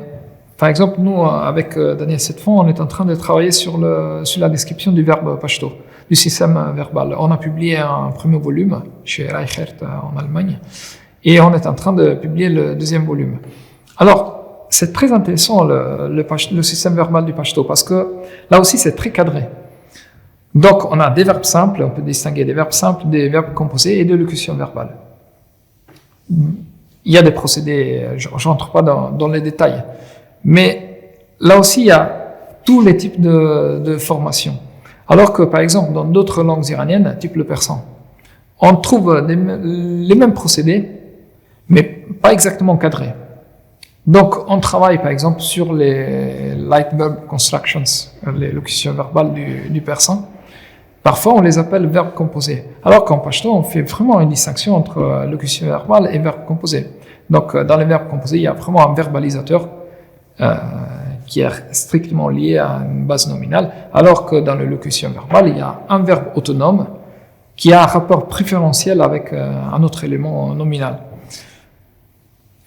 par exemple, nous, avec Daniel Setfond, on est en train de travailler sur la description du verbe pashto, du système verbal. On a publié un premier volume chez Reichert en Allemagne, et on est en train de publier le deuxième volume. Alors, c'est très intéressant le système verbal du pashto, parce que là aussi, c'est très cadré. Donc, on a des verbes simples, on peut distinguer des verbes simples, des verbes composés et de locution verbale. Il y a des procédés, je n'entre pas dans les détails. Mais là aussi, il y a tous les types de formations. Alors que, par exemple, dans d'autres langues iraniennes, type le persan, on trouve les mêmes procédés, mais pas exactement cadrés. Donc, on travaille, par exemple, sur les light verb constructions, les locutions verbales du persan. Parfois, on les appelle verbes composés. Alors qu'en pashto, on fait vraiment une distinction entre locution verbale et verbe composé. Donc, dans les verbes composés, il y a vraiment un verbalisateur qui est strictement lié à une base nominale, alors que dans la locution verbale, il y a un verbe autonome qui a un rapport préférentiel avec un autre élément nominal.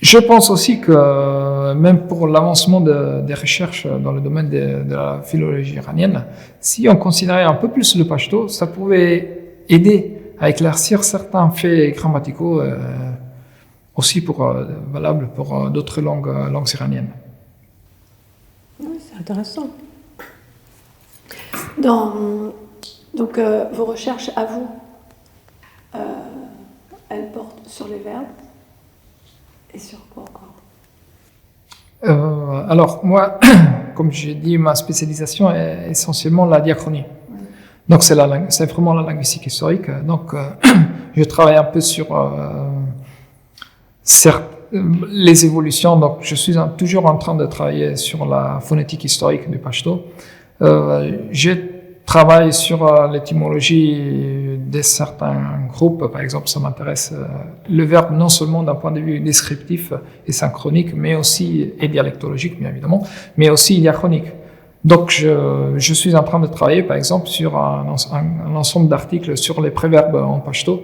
Je pense aussi que même pour l'avancement des recherches dans le domaine de la philologie iranienne, si on considérait un peu plus le pashto, ça pouvait aider à éclaircir certains faits grammaticaux aussi valables pour d'autres langues iraniennes. Oui, c'est intéressant. Donc, vos recherches à vous, elles portent sur les verbes et sur quoi encore? Alors, moi, comme j'ai dit, ma spécialisation est essentiellement la diachronie. Donc, c'est vraiment la linguistique historique. Donc, je travaille un peu sur les évolutions. Donc, je suis toujours en train de travailler sur la phonétique historique du pashto. Je travaille sur l'étymologie de certains groupes. Par exemple, ça m'intéresse le verbe non seulement d'un point de vue descriptif et synchronique, mais aussi, et dialectologique, bien évidemment, mais aussi diachronique. Donc, je suis en train de travailler, par exemple, sur un ensemble d'articles sur les préverbes en pashto,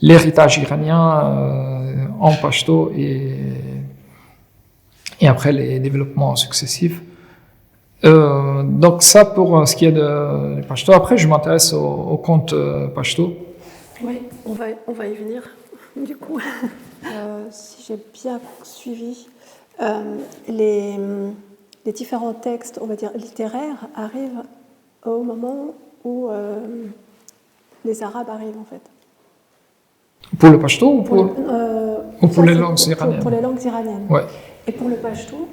l'héritage iranien en pashto et après les développements successifs. Donc ça pour ce qui est de pashto. Après, je m'intéresse au conte pashto. Oui, on va y venir. Du coup, si j'ai bien suivi, les différents textes, on va dire littéraires, arrivent au moment où les Arabes arrivent en fait. Pour le pashto ou pour les langues iraniennes? Pour les langues iraniennes. Ouais. Et pour le pashto,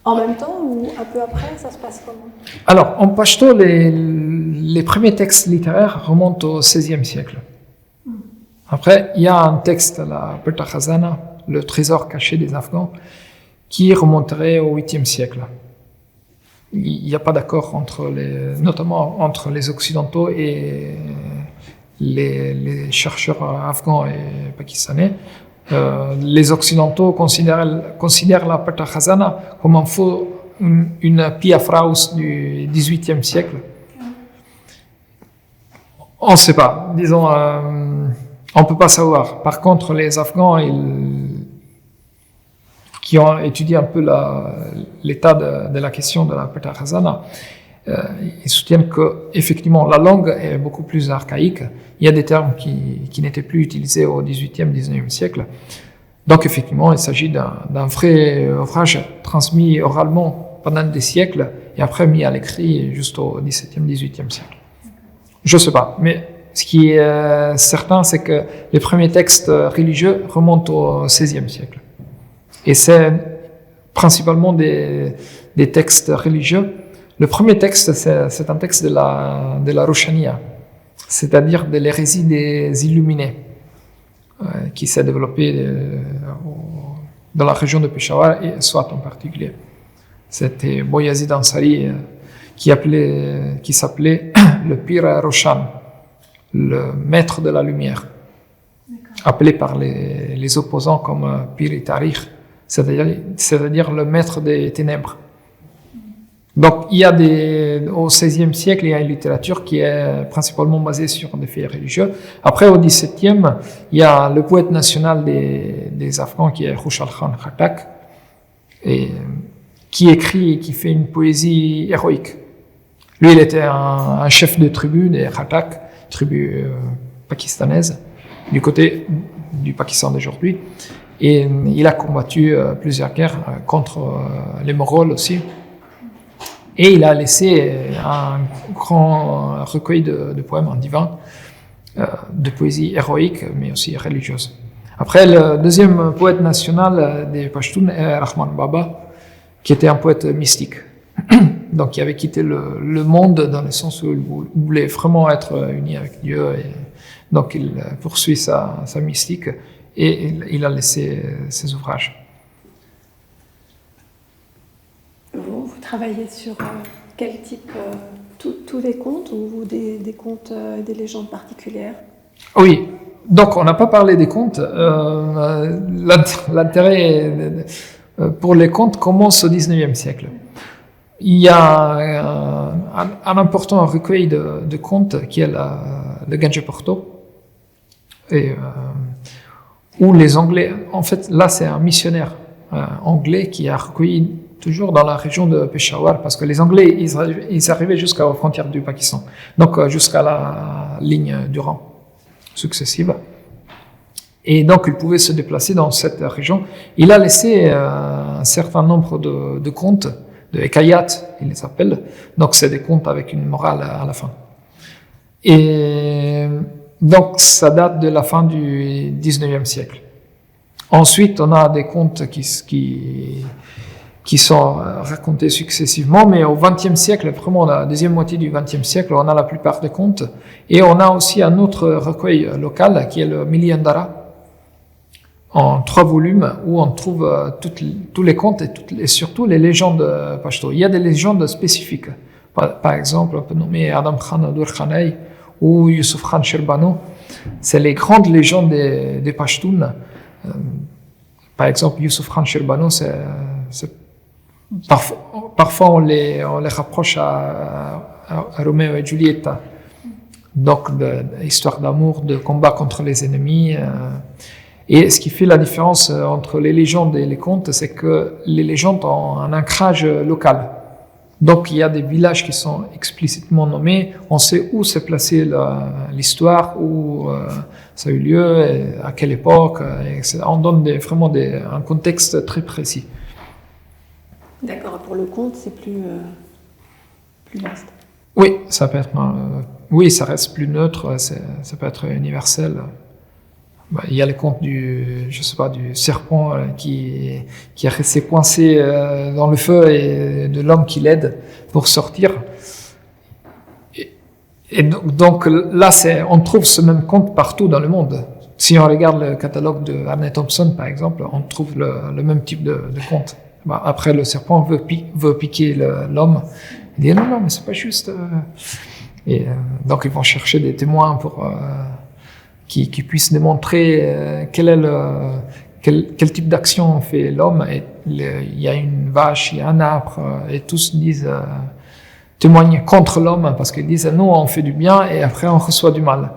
en même temps ou un peu après, ça se passe comment? Alors, en pashto, les premiers textes littéraires remontent au XVIe siècle. Après, il y a un texte, la Perta Khazana, le trésor caché des Afghans, qui remonterait au 8e siècle. Il n'y a pas d'accord notamment entre les Occidentaux et les chercheurs afghans et pakistanais. Les Occidentaux considèrent la Perta Khazana comme une piafraus du XVIIIe siècle. On ne sait pas, disons, on ne peut pas savoir. Par contre, les Afghans, qui ont étudié un peu l'état de la question de la Perta Khazana, ils soutiennent que effectivement la langue est beaucoup plus archaïque. Il y a des termes qui n'étaient plus utilisés au XVIIIe, XIXe siècle. Donc effectivement, il s'agit d'un vrai ouvrage transmis oralement pendant des siècles et après mis à l'écrit juste au XVIIe, XVIIIe siècle. Je sais pas, mais ce qui est certain, c'est que les premiers textes religieux remontent au XVIe siècle. Et c'est principalement des textes religieux. Le premier texte, c'est un texte de la Roshaniya, c'est-à-dire de l'hérésie des Illuminés, qui s'est développée dans la région de Peshawar et Swat en particulier. C'était Boyazid Ansari qui s'appelait le Pir Roshan, le maître de la lumière, appelé par les opposants comme Pir Tarikh, c'est-à-dire le maître des ténèbres. Donc, au XVIe siècle, il y a une littérature qui est principalement basée sur des faits religieux. Après, au XVIIe, il y a le poète national des Afghans qui est Khushal Khan Khattak, et qui écrit et qui fait une poésie héroïque. Lui, il était un chef de tribu des Khattak, tribu pakistanaise, du côté du Pakistan d'aujourd'hui. Et il a combattu plusieurs guerres contre les Mongols aussi. Et il a laissé un grand recueil de poèmes en divan, de poésie héroïque, mais aussi religieuse. Après, le deuxième poète national des Pashtuns est Rahman Baba, qui était un poète mystique. Donc, qui avait quitté le monde dans le sens où il voulait vraiment être uni avec Dieu. Et donc, il poursuit sa mystique et il a laissé ses ouvrages. Vous travaillez sur quel type tous les contes ou des contes, des légendes particulières? Oui, donc on n'a pas parlé des contes. L'intérêt pour les contes commence au XIXe siècle. Il y a un important recueil de contes qui est le Gangeporto, où les Anglais, en fait là c'est un missionnaire anglais qui a recueilli toujours dans la région de Peshawar, parce que les Anglais, ils arrivaient jusqu'aux frontières du Pakistan, donc jusqu'à la ligne du rang successive. Et donc, ils pouvaient se déplacer dans cette région. Il a laissé un certain nombre de contes, de Ekayat, il les appelle. Donc, c'est des contes avec une morale à la fin. Et donc, ça date de la fin du 19e siècle. Ensuite, on a des contes qui sont racontés successivement, mais au XXe siècle, vraiment la deuxième moitié du XXe siècle, on a la plupart des contes. Et on a aussi un autre recueil local qui est le Miliandara, en 3 volumes, où on trouve tous les contes et surtout les légendes pashto. Il y a des légendes spécifiques. Par exemple, on peut nommer Adam Khan Dur Khanay ou Yusuf Khan Sherbano. C'est les grandes légendes des Pashtuns. Par exemple, Yusuf Khan Sherbano, parfois on les rapproche à Roméo et Julieta. Donc, histoire d'amour, de combat contre les ennemis. Et ce qui fait la différence entre les légendes et les contes, c'est que les légendes ont un ancrage local. Donc, il y a des villages qui sont explicitement nommés. On sait où s'est placée l'histoire, où ça a eu lieu, et à quelle époque. On donne vraiment un contexte très précis. D'accord. Pour le conte, c'est plus vaste. Oui, ça peut être. Oui, ça reste plus neutre. Ça peut être universel. Il y a les contes du serpent qui est resté coincé dans le feu et de l'homme qui l'aide pour sortir. Et donc là, on trouve ce même conte partout dans le monde. Si on regarde le catalogue de Arne Thompson, par exemple, on trouve le même type de conte. Après, le serpent veut piquer l'homme. Il dit non, mais c'est pas juste. Et donc ils vont chercher des témoins pour qui puissent démontrer quel type d'action fait l'homme. Et il y a une vache, il y a un arbre, et tous témoignent contre l'homme parce qu'ils disent nous on fait du bien et après on reçoit du mal.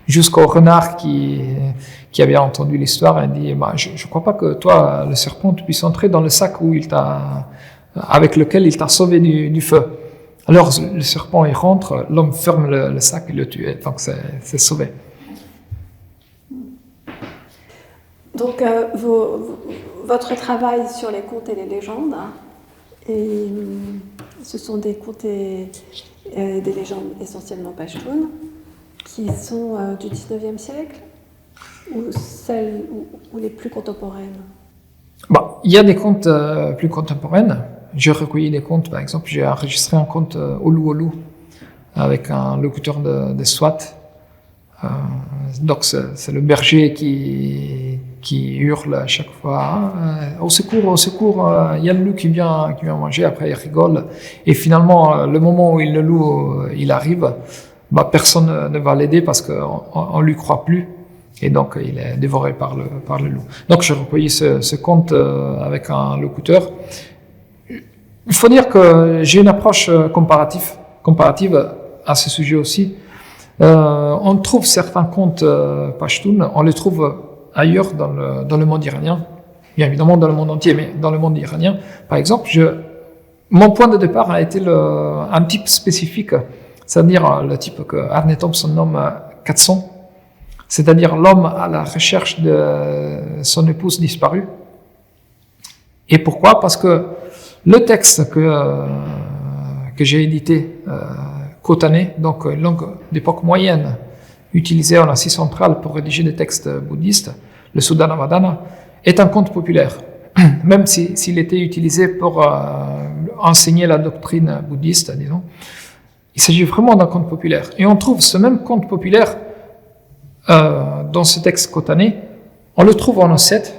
Jusqu'au renard qui avait entendu l'histoire et dit je crois pas que toi le serpent tu puisses entrer dans le sac avec lequel il t'a sauvé du feu. Alors le serpent il rentre, l'homme ferme le sac et le tue, donc c'est sauvé. Donc, votre travail sur les contes et les légendes, ce sont des contes et des légendes essentiellement pashtunes, qui sont du 19e siècle, ou celles ou les plus contemporaines? Il y a des contes plus contemporaines. J'ai recueilli des contes, par exemple, j'ai enregistré un conte Olu Olu avec un locuteur de Swat. Donc c'est le berger qui hurle à chaque fois au secours, il y a le loup qui vient manger. Après il rigole et finalement le moment où le loup il arrive, personne ne va l'aider parce qu'on lui croit plus et donc il est dévoré par le loup. Donc j'ai recueilli ce conte avec un locuteur. Il faut dire que j'ai une approche comparative à ce sujet aussi. On trouve certains contes pashtuns, on les trouve ailleurs dans le monde iranien, bien évidemment dans le monde entier, mais dans le monde iranien, par exemple, mon point de départ a été un type spécifique, c'est-à-dire le type que Arne Thompson nomme 400, c'est-à-dire l'homme à la recherche de son épouse disparue. Et pourquoi? Parce que le texte que j'ai édité, Khotanai, donc une langue d'époque moyenne, utilisée en Asie centrale pour rédiger des textes bouddhistes, le Sudhanavadana, est un conte populaire, même s'il était utilisé pour enseigner la doctrine bouddhiste, disons. Il s'agit vraiment d'un conte populaire. Et on trouve ce même conte populaire dans ce texte Khotanai, on le trouve en Ossète.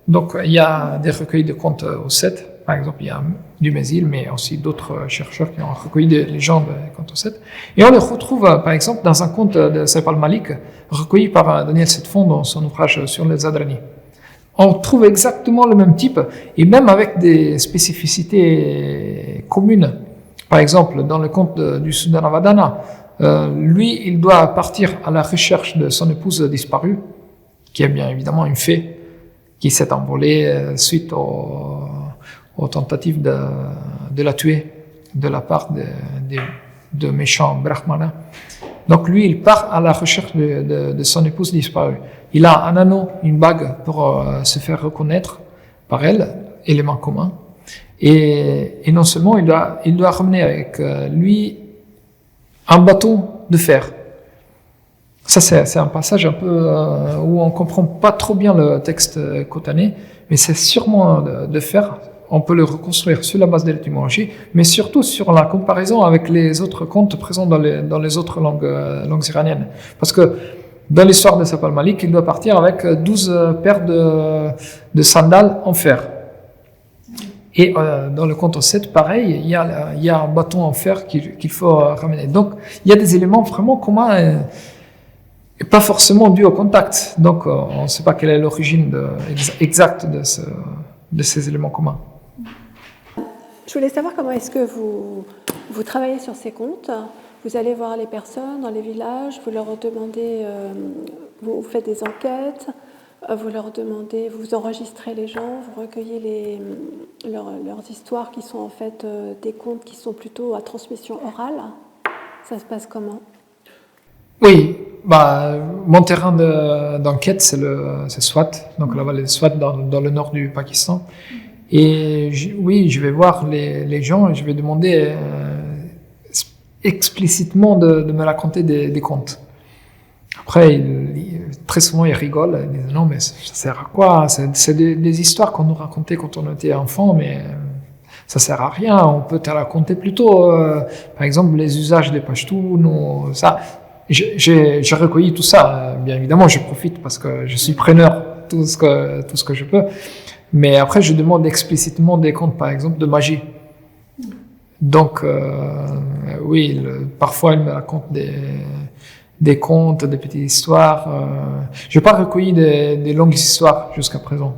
Donc il y a des recueils de contes Ossètes. Par exemple, il y a du Mésil, mais aussi d'autres chercheurs qui ont recueilli des légendes des contes Ossètes. Et on les retrouve, par exemple, dans un conte de Saif al-Malik, recueilli par Daniel Setfond dans son ouvrage sur les Zadrani. On trouve exactement le même type, et même avec des spécificités communes. Par exemple, dans le conte du Sudhanavadana, lui, il doit partir à la recherche de son épouse disparue, qui est bien évidemment une fée, qui s'est envolée suite aux tentatives de la tuer de la part de méchants brahmanas. Donc lui, il part à la recherche de son épouse disparue. Il a un anneau, une bague pour se faire reconnaître par elle, élément commun. Et non seulement il doit ramener avec lui un bâton de fer. Ça, c'est un passage un peu où on comprend pas trop bien le texte Khotanai, mais c'est sûrement de faire. On peut le reconstruire sur la base de l'étymologie, mais surtout sur la comparaison avec les autres contes présents dans les autres langues iraniennes. Parce que dans l'histoire de Saif al-Malik, il doit partir avec 12 paires de sandales en fer. Et dans le conte Ossète, pareil, il y a un bâton en fer qu'il faut ramener. Donc, il y a des éléments vraiment communs et pas forcément dus au contact. Donc, on ne sait pas quelle est l'origine exacte de ces éléments communs. Je voulais savoir comment est-ce que vous travaillez sur ces contes. Vous allez voir les personnes dans les villages, vous leur demandez, vous faites des enquêtes, vous leur demandez, vous enregistrez les gens, vous recueillez leurs histoires qui sont en fait des contes qui sont plutôt à transmission orale. Ça se passe comment? Oui, mon terrain d'enquête, c'est Swat, donc la vallée de Swat dans le nord du Pakistan. Et oui, je vais voir les gens et je vais demander explicitement de me raconter des contes. Après, très souvent, ils rigolent, ils disent non, mais ça sert à quoi? C'est des histoires qu'on nous racontait quand on était enfant, mais ça sert à rien. On peut te raconter plutôt, par exemple, les usages des Pashtuns ou ça. J'ai recueilli tout ça. Bien évidemment, je profite parce que je suis preneur tout ce que je peux. Mais après, je demande explicitement des contes, par exemple, de magie. Donc, oui, parfois, il me raconte des contes, des petites histoires. Je n'ai pas recueilli des longues histoires jusqu'à présent.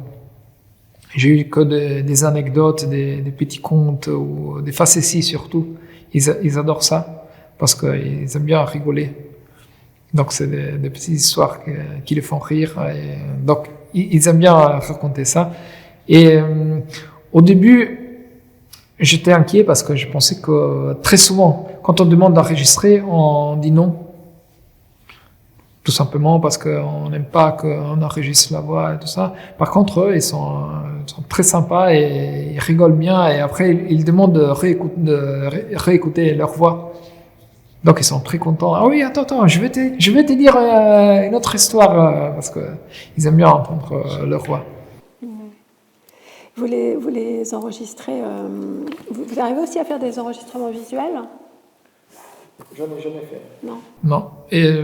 J'ai eu que des anecdotes, des petits contes, ou des facéties surtout. Ils adorent ça, parce qu'ils aiment bien rigoler. Donc, c'est des petites histoires qui les font rire. Et donc, ils aiment bien raconter ça. Et au début, j'étais inquiet parce que je pensais que très souvent, quand on demande d'enregistrer, on dit non. Tout simplement parce qu'on n'aime pas qu'on enregistre la voix et tout ça. Par contre, eux, ils sont très sympas et ils rigolent bien. Et après, ils demandent de réécouter leur voix. Donc, ils sont très contents. Ah oui, attends, je vais te dire une autre histoire parce que ils aiment bien entendre leur voix. Vous les enregistrez. Vous arrivez aussi à faire des enregistrements visuels? J'en ai jamais fait. Non. Non. Et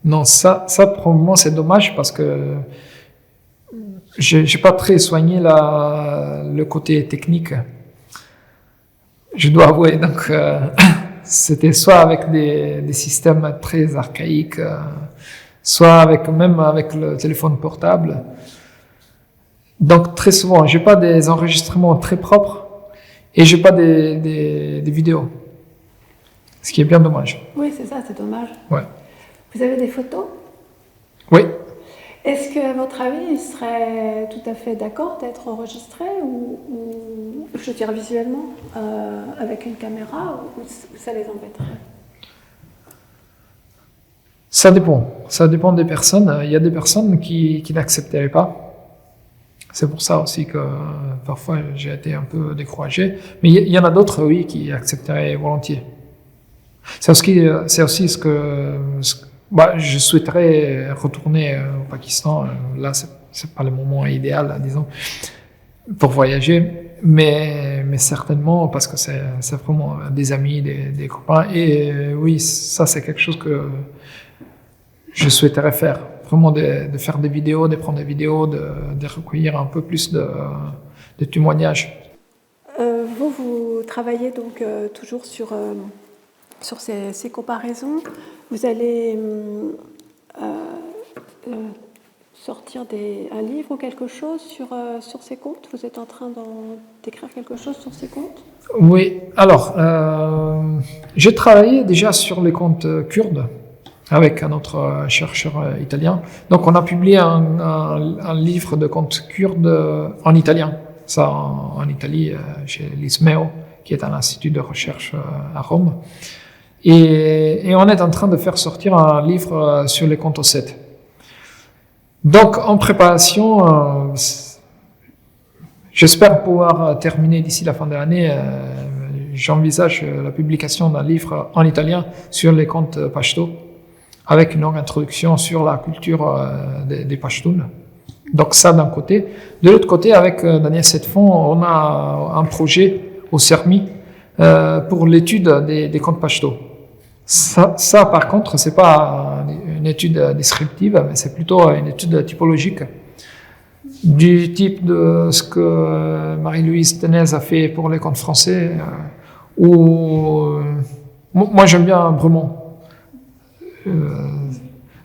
non, ça pour moi c'est dommage parce que j'ai pas très soigné le côté technique. Je dois avouer. Donc c'était soit avec des systèmes très archaïques, soit même avec le téléphone portable. Donc très souvent, j'ai pas des enregistrements très propres Et j'ai pas des vidéos. Ce qui est bien dommage. Oui, c'est ça, c'est dommage. Ouais. Vous avez des photos? Oui. Est-ce qu'à votre avis, il serait tout à fait d'accord d'être enregistré ou je veux dire visuellement, avec une caméra ou ça les embêterait? Ça dépend. Ça dépend des personnes. Il y a des personnes qui n'accepteraient pas. C'est pour ça aussi que parfois j'ai été un peu découragé. Mais il y en a d'autres, oui, qui accepteraient volontiers. C'est aussi ce que je souhaiterais retourner au Pakistan. Là, c'est pas le moment idéal, disons, pour voyager, mais certainement parce que c'est vraiment des amis, des copains. Et oui, ça c'est quelque chose que je souhaiterais faire. Vraiment de faire des vidéos, de prendre des vidéos, de recueillir un peu plus de témoignages. Vous travaillez donc toujours sur ces comparaisons. Vous allez sortir un livre ou quelque chose sur ces comptes? Vous êtes en train d'écrire quelque chose sur ces comptes? Oui, alors, j'ai travaillé déjà sur les comptes kurdes avec un autre chercheur italien. Donc on a publié un livre de contes kurdes en italien, ça en Italie, chez l'ISMEO, qui est un institut de recherche à Rome. Et on est en train de faire sortir un livre sur les contes ossètes. Donc en préparation, j'espère pouvoir terminer d'ici la fin de l'année. J'envisage la publication d'un livre en italien sur les contes pachto, avec une longue introduction sur la culture des Pashtuns. Donc ça d'un côté. De l'autre côté, avec Daniel Setfond, on a un projet au CERMI pour l'étude des contes pashto. Ça, par contre, c'est pas une étude descriptive, mais c'est plutôt une étude typologique du type de ce que Marie-Louise Tenez a fait pour les contes français, moi j'aime bien Bremont.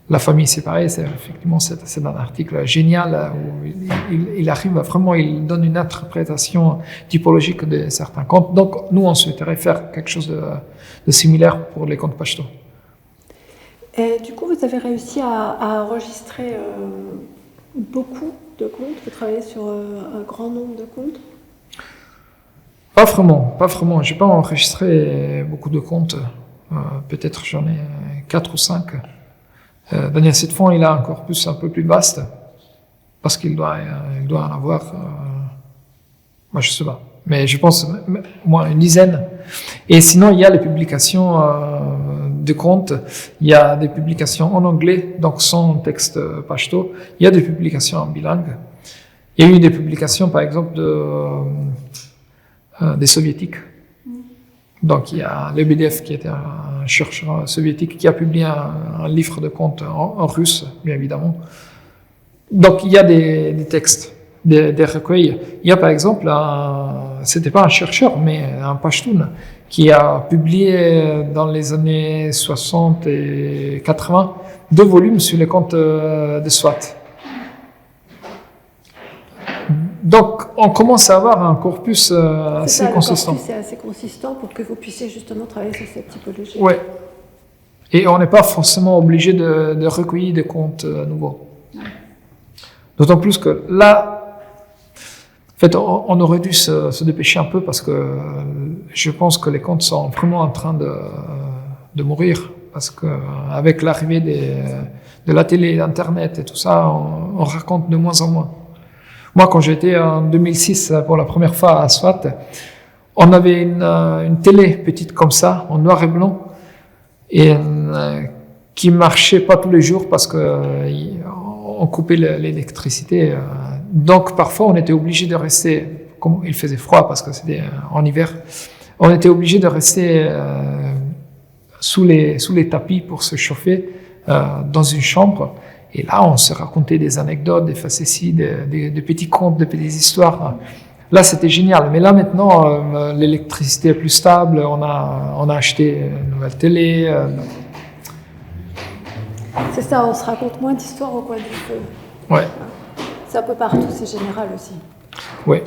La famille séparée, c'est effectivement c'est un article génial où il arrive vraiment, il donne une interprétation typologique de certains contes. Donc nous on souhaiterait faire quelque chose de similaire pour les contes pashto. Et du coup, vous avez réussi à enregistrer beaucoup de contes. Vous travaillez sur un grand nombre de contes. Pas vraiment. J'ai pas enregistré beaucoup de contes. Peut-être j'en ai 4 ou 5. Daniel Setfond, il a un corpus un peu plus vaste, parce qu'il doit en avoir, moi je sais pas, mais je pense moins une dizaine. Et sinon, il y a les publications de contes, il y a des publications en anglais, donc sans texte pashto, il y a des publications en bilingue. Il y a eu des publications, par exemple, des soviétiques. Donc il y a Lebedev qui était un chercheur soviétique qui a publié un livre de contes en russe, bien évidemment. Donc il y a des textes, des recueils. Il y a par exemple, c'était pas un chercheur, mais un Pashtun qui a publié dans les années 60 et 80 2 volumes sur les contes de Swat. Donc, on commence à avoir un corpus assez consistant. Le corpus est assez consistant pour que vous puissiez justement travailler sur cette typologie. Oui. Et on n'est pas forcément obligé de recueillir des contes nouveaux. Ouais. D'autant plus que là, en fait, on aurait dû se dépêcher un peu parce que je pense que les contes sont vraiment en train de mourir. Parce qu'avec l'arrivée de la télé, d'Internet et tout ça, on raconte de moins en moins. Moi, quand j'étais en 2006 pour la première fois à Swat, on avait une télé petite comme ça, en noir et blanc, et qui marchait pas tous les jours parce que on coupait l'électricité. Donc parfois, on était obligé de rester, comme il faisait froid parce que c'était en hiver, on était obligé de rester sous les tapis pour se chauffer dans une chambre. Et là, on se racontait des anecdotes, des facéties, des petits contes, des petites histoires. Là, c'était génial. Mais là, maintenant, l'électricité est plus stable. On a acheté une nouvelle télé. C'est ça, on se raconte moins d'histoires au coin du feu. Ouais. C'est un peu partout, c'est général aussi. Oui.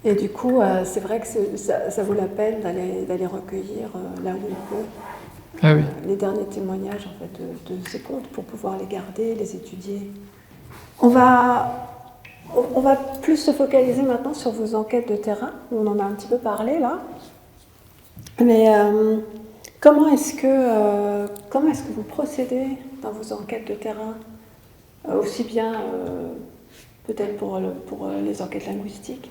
Et du coup, c'est vrai que ça vaut la peine d'aller recueillir là où on peut Ah oui. les derniers témoignages en fait, de ces contes pour pouvoir les garder, les étudier. On va plus se focaliser maintenant sur vos enquêtes de terrain. On en a un petit peu parlé là. Mais comment est-ce que vous procédez dans vos enquêtes de terrain, aussi bien peut-être pour les enquêtes linguistiques?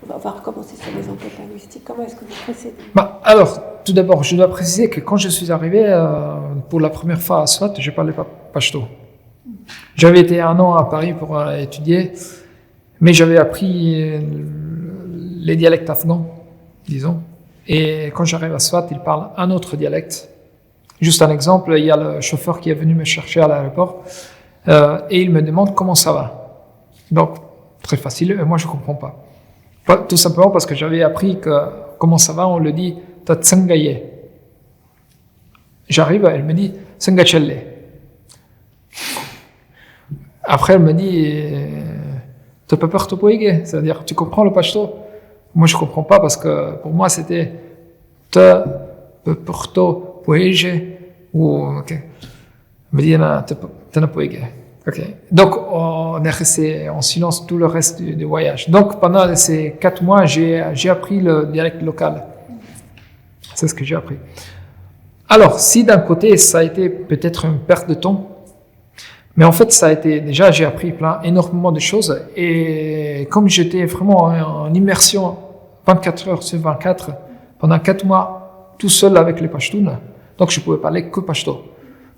On va recommencer sur les enquêtes linguistiques. Comment est-ce que vous procédez? Alors, tout d'abord, je dois préciser que quand je suis arrivé pour la première fois à Swat, je parlais pas pachto. J'avais été 1 an à Paris pour étudier, mais j'avais appris les dialectes afghans, disons. Et quand j'arrive à Swat, ils parlent un autre dialecte. Juste un exemple, il y a le chauffeur qui est venu me chercher à l'aéroport et il me demande comment ça va. Donc, très facile, moi je comprends pas. Tout simplement parce que j'avais appris que comment ça va, on le dit tatsangaye. J'arrive, elle me dit sangachelle. Après, elle me dit tu peux pas te poéger, c'est-à-dire tu comprends le pachto? Moi, je comprends pas parce que pour moi, c'était te peux pas poéger ou ok. Elle me dit tu ne poéger. Ok. Donc, on est resté en silence tout le reste du voyage. Donc, pendant ces 4 mois, j'ai appris le dialecte local. C'est ce que j'ai appris. Alors, si d'un côté, ça a été peut-être une perte de temps, mais en fait, ça a été, déjà, j'ai appris énormément de choses. Et comme j'étais vraiment en immersion 24 heures sur 24, pendant 4 mois, tout seul avec les Pashtuns, donc je pouvais parler que Pashto.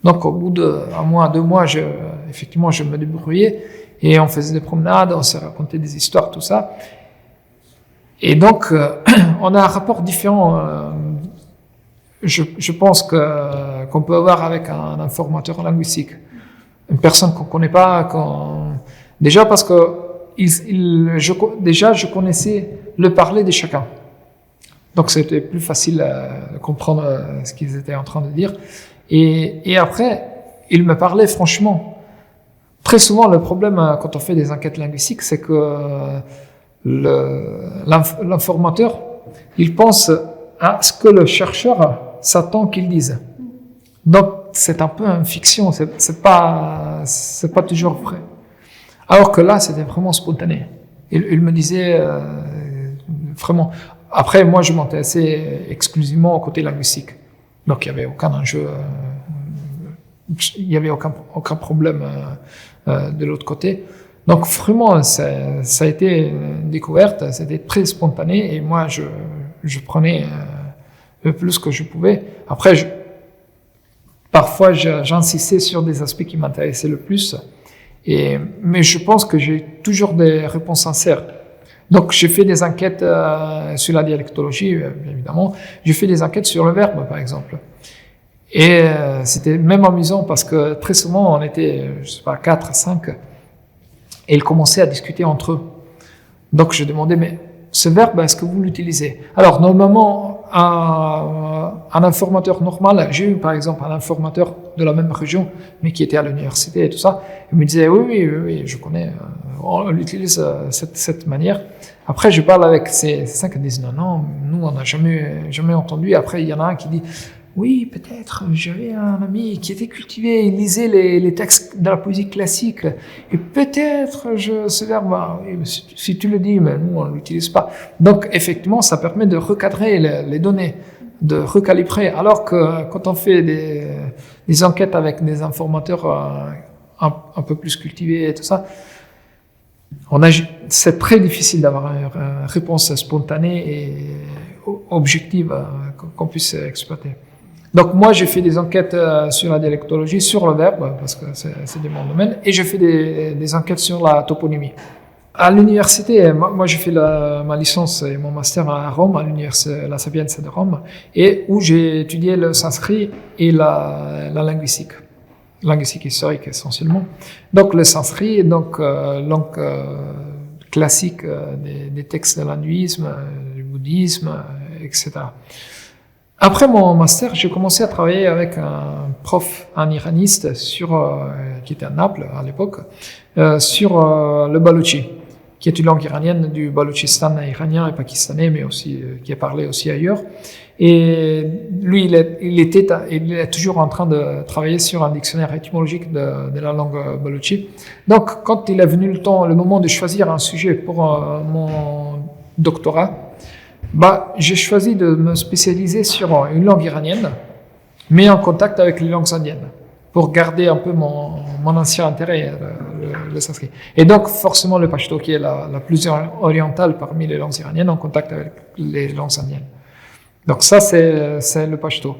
Donc, au bout d'1 mois, 2 mois, effectivement, je me débrouillais et on faisait des promenades, on se racontait des histoires, tout ça. Et donc, on a un rapport différent. Je pense qu'on peut avoir avec un informateur linguistique, une personne qu'on connaît pas. Déjà parce que je connaissais le parler de chacun. Donc, c'était plus facile de comprendre ce qu'ils étaient en train de dire. Et après, il me parlait franchement. Très souvent, le problème quand on fait des enquêtes linguistiques, c'est que l'informateur, il pense à ce que le chercheur s'attend qu'il dise. Donc, c'est un peu une fiction, c'est pas toujours vrai. Alors que là, c'était vraiment spontané. Il me disait vraiment. Après, moi, je m'intéressais exclusivement au côté linguistique. Donc, il n'y avait aucun enjeu, il n'y avait aucun problème de l'autre côté. Donc, vraiment, ça a été une découverte, c'était très spontané et moi, je prenais le plus que je pouvais. Après, parfois, j'insistais sur des aspects qui m'intéressaient le plus, mais je pense que j'ai toujours des réponses sincères. Donc, j'ai fait des enquêtes sur la dialectologie, bien évidemment. J'ai fait des enquêtes sur le verbe, par exemple. Et c'était même amusant parce que très souvent, on était, je sais pas, 4, 5, et ils commençaient à discuter entre eux. Donc, je demandais, mais ce verbe, est-ce que vous l'utilisez? Alors, normalement, un informateur normal, j'ai eu par exemple un informateur de la même région, mais qui était à l'université et tout ça, il me disait, oui, je connais, on l'utilise cette manière. Après, je parle avec ces 5 qui disent, non, nous, on n'a jamais entendu. Après, il y en a un qui dit, oui, peut-être, j'avais un ami qui était cultivé, il lisait les textes de la poésie classique, et peut-être ce verbe, si tu le dis, mais nous, on ne l'utilise pas. Donc, effectivement, ça permet de recadrer les données, de recalibrer, alors que quand on fait des enquêtes avec des informateurs un peu plus cultivés et tout ça, c'est très difficile d'avoir une réponse spontanée et objective qu'on puisse exploiter. Donc moi, j'ai fait des enquêtes sur la dialectologie, sur le verbe, parce que c'est de mon domaine, et j'ai fait des enquêtes sur la toponymie. À l'université, moi j'ai fait ma licence et mon master à Rome, à l'université La Sapienza de Rome, et où j'ai étudié le sanskrit et la linguistique historique essentiellement. Donc le sanskrit, donc langue classique des textes de l'hindouisme, du bouddhisme, etc. Après mon master, j'ai commencé à travailler avec un prof, un iraniste qui était à Naples à l'époque, sur le balochi. qui est une langue iranienne du Baloutchistan iranien et pakistanais, mais aussi qui est parlée aussi ailleurs. Et lui, il est toujours en train de travailler sur un dictionnaire étymologique de la langue baloutchi. Donc, quand il est venu le moment de choisir un sujet pour mon doctorat, j'ai choisi de me spécialiser sur une langue iranienne, mais en contact avec les langues indiennes, pour garder un peu mon ancien intérêt, le sanskrit. Et donc, forcément, le pashto, qui est la plus orientale parmi les langues iraniennes, en contact avec les langues indiennes. Donc ça, c'est le pashto.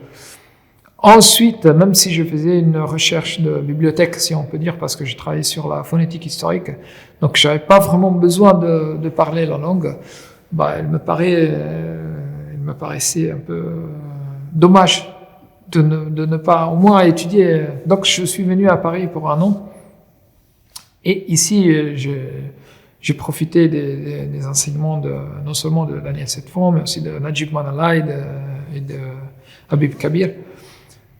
Ensuite, même si je faisais une recherche de bibliothèque, si on peut dire, parce que je travaillais sur la phonétique historique, donc j'avais pas vraiment besoin de parler la langue, il me paraissait un peu dommage de ne pas au moins étudier. Donc je suis venu à Paris pour un an. Et ici, j'ai profité des enseignements non seulement de Daniel Setfon, mais aussi de Najib Manalai et de Habib Kabir,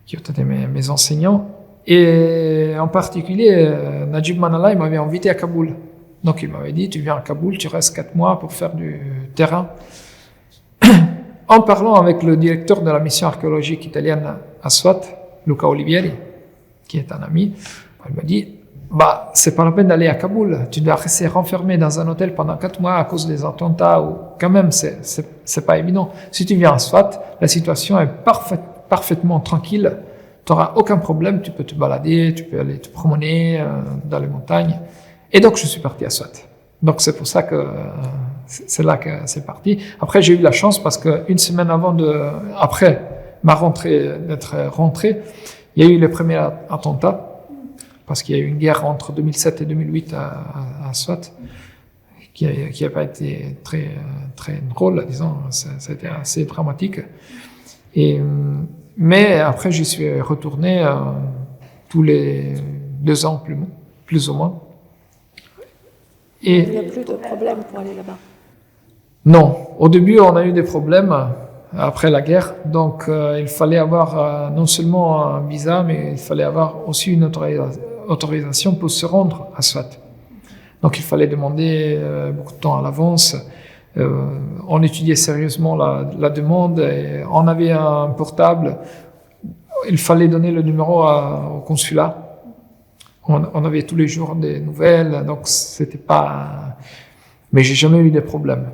qui ont été mes enseignants. Et en particulier, Najib Manalai m'avait invité à Kaboul. Donc il m'avait dit, tu viens à Kaboul, tu restes 4 mois pour faire du terrain. En parlant avec le directeur de la mission archéologique italienne à Swat, Luca Olivieri, qui est un ami, il m'a dit, c'est pas la peine d'aller à Kaboul. Tu dois rester renfermé dans un hôtel pendant 4 mois à cause des attentats, ou quand même, c'est pas évident. Si tu viens à Swat, la situation est parfaitement tranquille. Tu n'auras aucun problème. Tu peux te balader, tu peux aller te promener dans les montagnes. Et donc, je suis parti à Swat. Donc, c'est pour ça que c'est là que c'est parti. Après, j'ai eu la chance parce qu'une semaine après ma rentrée, d'être rentré, il y a eu les premiers attentats. Parce qu'il y a eu une guerre entre 2007 et 2008 à Swat, qui n'a pas été très, très drôle, disons, ça a été assez dramatique. Mais après, j'y suis retourné tous les 2 ans, plus ou moins. Et il n'y a plus de problème pour aller là-bas? Non. Au début, on a eu des problèmes après la guerre. Donc, il fallait avoir non seulement un visa, mais il fallait avoir aussi une autorisation pour se rendre à Swat. Donc il fallait demander beaucoup de temps à l'avance. On étudiait sérieusement la demande. Et on avait un portable. Il fallait donner le numéro au consulat. On avait tous les jours des nouvelles, donc c'était pas. Mais j'ai jamais eu de problème.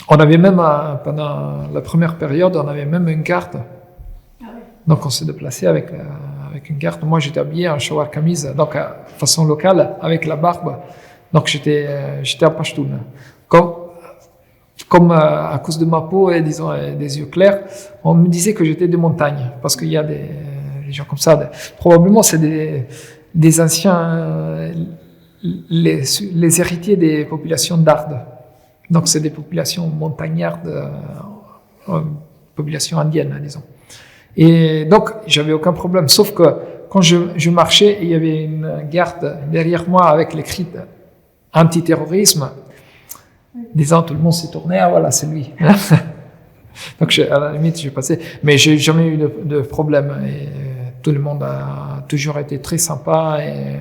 On avait même pendant la première période, on avait même une carte. Donc on s'est déplacé avec une carte. Moi j'étais habillé en shawar kameez, donc façon locale, avec la barbe. Donc j'étais à Pashtoun. Comme à cause de ma peau et disons des yeux clairs, on me disait que j'étais de montagne, parce qu'il y a des gens comme ça. Probablement c'est des anciens, les héritiers des populations d'Ardes. Donc c'est des populations montagnardes, populations indiennes, disons. Et donc, j'avais aucun problème. Sauf que quand je marchais, il y avait une garde derrière moi avec les cris anti-terrorisme. Disant, tout le monde s'est tourné, ah voilà, c'est lui. Donc, à la limite, j'ai passé. Mais j'ai jamais eu de problème. Et tout le monde a toujours été très sympa et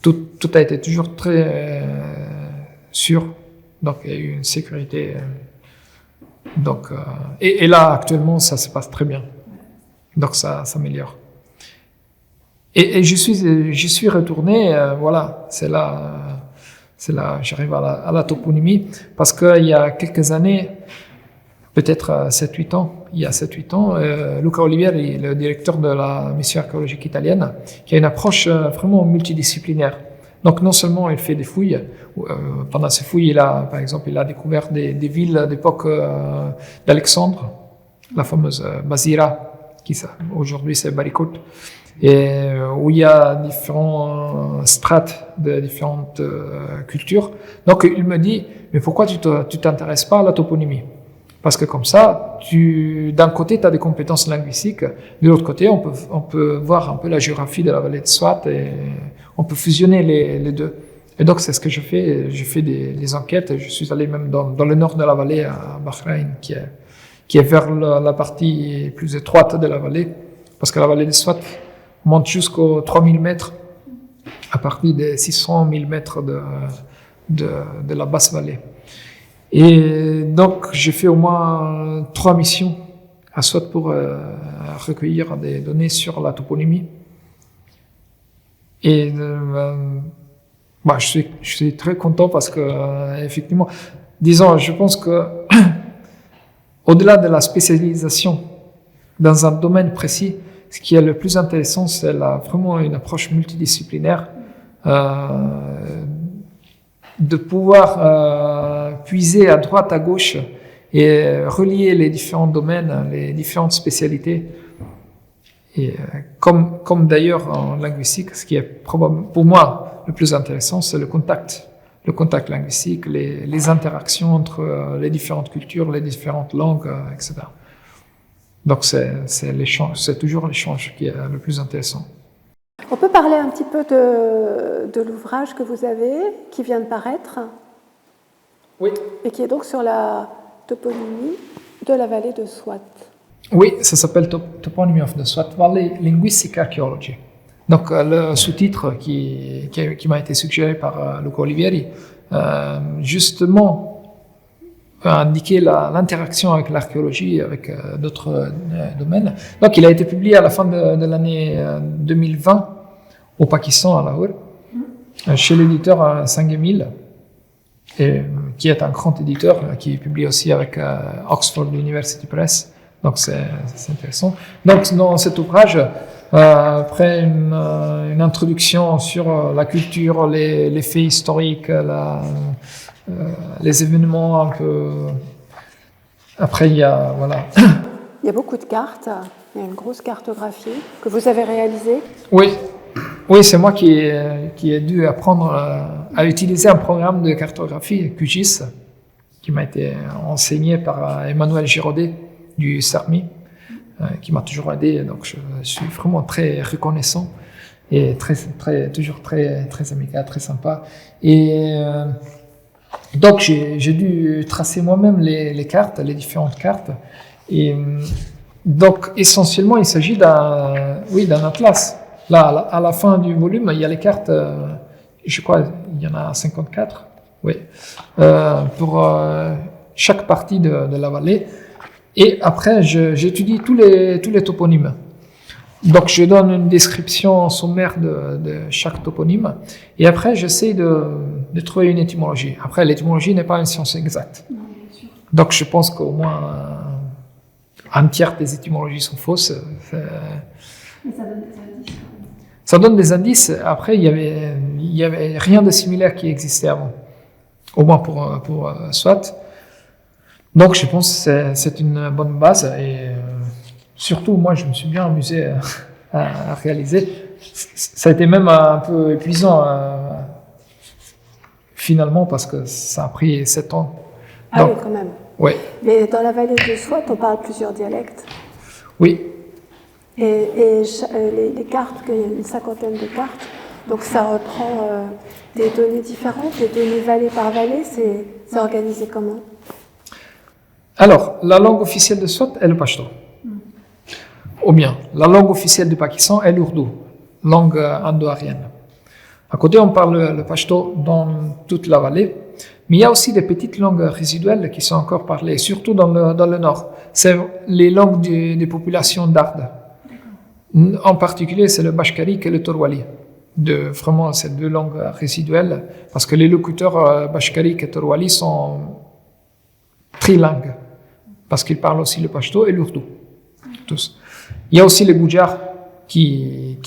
tout a été toujours très sûr. Donc, il y a eu une sécurité. Donc, et là, actuellement, ça se passe très bien. Donc, ça s'améliore. Et j'y suis retourné, voilà, c'est là, j'arrive à la toponymie, parce qu'il y a quelques années, peut-être 7-8 ans, Luca Olivieri, le directeur de la mission archéologique italienne, qui a une approche vraiment multidisciplinaire. Donc, non seulement il fait des fouilles, pendant ces fouilles, par exemple, il a découvert des villes d'époque d'Alexandre, la fameuse Basira, qui aujourd'hui c'est Barikut, et où il y a différents strates de différentes cultures. Donc, il me dit, mais pourquoi tu t'intéresses pas à la toponymie? Parce que comme ça, d'un côté, tu as des compétences linguistiques, de l'autre côté, on peut voir un peu la géographie de la vallée de Swat et on peut fusionner les deux. Et donc, c'est ce que je fais. J'ai fait des enquêtes. Je suis allé même dans le nord de la vallée, à Bahreïn, qui est vers la partie plus étroite de la vallée. Parce que la vallée de Swat monte jusqu'aux 3000 mètres, à partir des 600 000 mètres de la basse vallée. Et donc, j'ai fait au moins 3 missions à Swat pour recueillir des données sur la toponymie. Et je suis très content parce que, effectivement, disons, je pense que au-delà de la spécialisation dans un domaine précis, ce qui est le plus intéressant, c'est vraiment une approche multidisciplinaire, de pouvoir puiser à droite, à gauche et relier les différents domaines, les différentes spécialités. Et comme d'ailleurs en linguistique, ce qui est probablement pour moi le plus intéressant, c'est le contact linguistique, les interactions entre les différentes cultures, les différentes langues, etc. Donc c'est l'échange, c'est toujours l'échange qui est le plus intéressant. On peut parler un petit peu de l'ouvrage que vous avez, qui vient de paraître, oui, et qui est donc sur la toponymie de la vallée de Swat. Oui, ça s'appelle Toponymy of the Swat Valley Linguistic Archaeology. Donc le sous-titre qui m'a été suggéré par Luca Olivieri, justement indiquer l'interaction avec l'archéologie, avec d'autres domaines. Donc il a été publié à la fin de l'année 2020 au Pakistan, à Lahore, chez l'éditeur Sangemil, qui est un grand éditeur qui publie aussi avec Oxford University Press. Donc c'est intéressant. Donc dans cet ouvrage, après une introduction sur la culture, les faits historiques, les événements un peu. Après il y a Il y a beaucoup de cartes. Il y a une grosse cartographie que vous avez réalisée. Oui, c'est moi qui ai dû apprendre à utiliser un programme de cartographie QGIS qui m'a été enseigné par Emmanuel Giraudet du SARMI, qui m'a toujours aidé. Donc je suis vraiment très reconnaissant et toujours très amical, très sympa. Et donc j'ai dû tracer moi-même les cartes, les différentes cartes. Et donc essentiellement il s'agit d'un atlas. Là à la fin du volume il y a les cartes, je crois il y en a 54, oui, pour chaque partie de la vallée. Et après j'étudie tous les toponymes. Donc je donne une description sommaire de chaque toponyme et après j'essaie de trouver une étymologie. Après l'étymologie n'est pas une science exacte. Non, bien sûr. Donc je pense qu'au moins un tiers des étymologies sont fausses. Mais ça donne des indices. Ça donne des indices. Après il y avait rien de similaire qui existait avant, au moins pour Swat. Donc je pense que c'est une bonne base et surtout moi je me suis bien amusé à réaliser. Ça a été même un peu épuisant finalement parce que ça a pris 7 ans. Ah donc, oui, quand même. Oui. Mais dans la vallée de Swat, on parle plusieurs dialectes. Oui. Et les cartes, il y a une 50aine de cartes, donc ça reprend des données différentes, des données vallée par vallée, c'est organisé comment? Alors, la langue officielle de Swat est le pashto. Ou bien, la langue officielle du Pakistan est l'ourdou, langue indo-aryenne. À côté, on parle le pashto dans toute la vallée, mais il y a aussi des petites langues résiduelles qui sont encore parlées, surtout dans le nord. C'est les langues des populations d'Arde. En particulier, c'est le bashkarik et le torwali. Vraiment, ces deux langues résiduelles, parce que les locuteurs bashkarik et torwali sont trilingues, parce qu'ils parlent aussi le pashto et l'ourdou. Tous. Il y a aussi les Goujars qui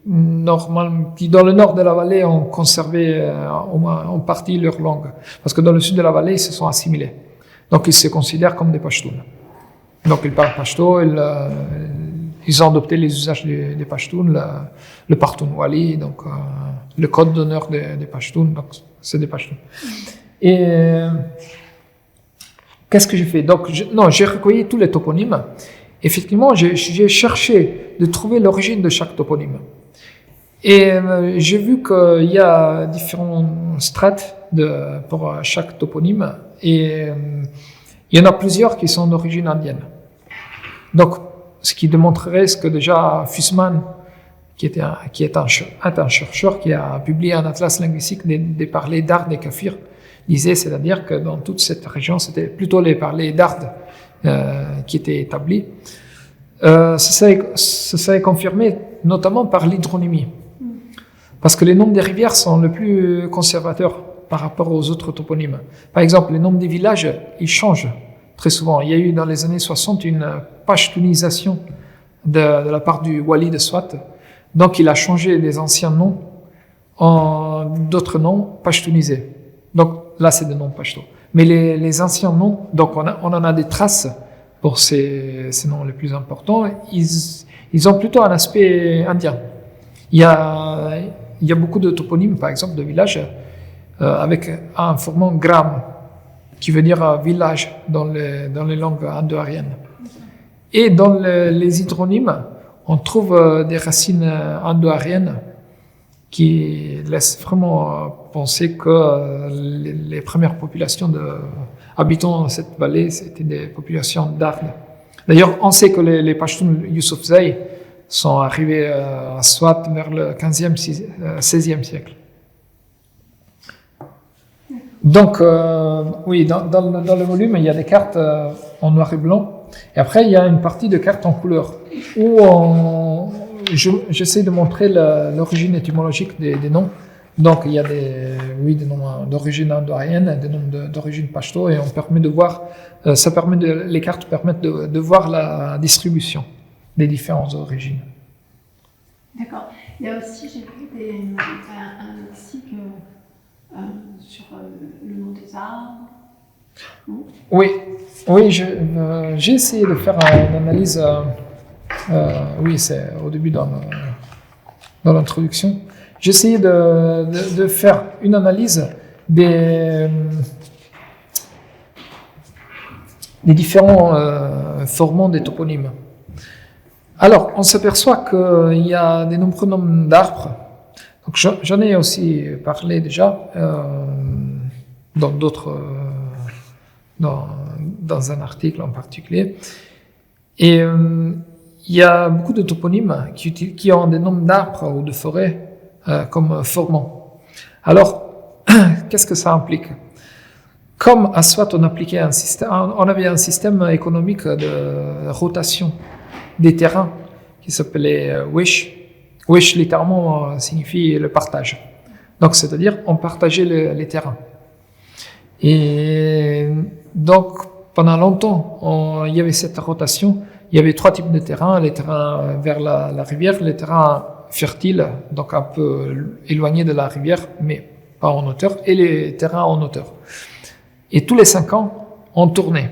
dans le nord de la vallée ont conservé au moins en partie leur langue, parce que dans le sud de la vallée ils se sont assimilés, donc ils se considèrent comme des Pashtuns. Donc ils parlent pashto, ils ont adopté les usages des Pashtuns, le Partounwali, donc le code d'honneur des Pashtuns, donc c'est des Pashtuns. Et qu'est-ce que j'ai fait? Donc j'ai recueilli tous les toponymes. Effectivement, j'ai cherché de trouver l'origine de chaque toponyme. Et j'ai vu qu'il y a différents strates pour chaque toponyme et il y en a plusieurs qui sont d'origine indienne. Donc, ce qui démontrerait ce que déjà Fussman, qui est un chercheur qui a publié un atlas linguistique des parlers d'Ard et Kafir, disait, c'est-à-dire que dans toute cette région, c'était plutôt les parlers d'Ard qui étaient établis. Ça s'est confirmé notamment par l'hydronymie. Parce que les noms des rivières sont le plus conservateurs par rapport aux autres toponymes. Par exemple, les noms des villages, ils changent très souvent. Il y a eu dans les années 60 une pashtunisation de la part du wali de Swat. Donc, il a changé des anciens noms en d'autres noms pashtunisés. Donc, là, c'est des noms pashto. Mais les anciens noms, donc on en a des traces pour ces noms les plus importants. Ils ont plutôt un aspect indien. Il y a beaucoup de toponymes, par exemple, de villages avec un formant gram, qui veut dire village dans les langues indo-aryennes. Et dans les hydronymes, on trouve des racines indo-aryennes qui laissent vraiment penser que les premières populations habitants dans cette vallée, c'était des populations d'Ard. D'ailleurs, on sait que les Pashtuns Youssoufzai sont arrivés à Swat vers le 15e, 16e siècle. Donc, oui, dans le volume, il y a des cartes en noir et blanc. Et après, il y a une partie de cartes en couleur où j'essaie de montrer l'origine étymologique des noms. Donc, il y a des noms d'origine indo-aryenne, des noms d'origine pashto, et on permet de voir, les cartes permettent de voir la distribution des différentes origines. D'accord. Il y a aussi, j'ai vu un lexique sur le nom des arbres. Oui, j'ai essayé de faire une analyse. Oui, c'est au début dans l'introduction. J'ai essayé de faire une analyse des différents formants des toponymes. Alors, on s'aperçoit qu'il y a des nombreux noms d'arbres. Donc, j'en ai aussi parlé déjà dans d'autres, dans un article en particulier. Et il y a beaucoup de toponymes qui ont des noms d'arbres ou de forêts comme formants. Alors, qu'est-ce que ça implique? Comme à Swat, on avait un système économique de rotation des terrains qui s'appelait Wish. Wish, littéralement, signifie le partage. Donc, c'est-à-dire, on partageait les terrains. Et donc, pendant longtemps, il y avait cette rotation. Il y avait 3 types de terrains. Les terrains vers la rivière, les terrains fertiles, donc un peu éloignés de la rivière, mais pas en hauteur, et les terrains en hauteur. Et tous les 5 ans, on tournait.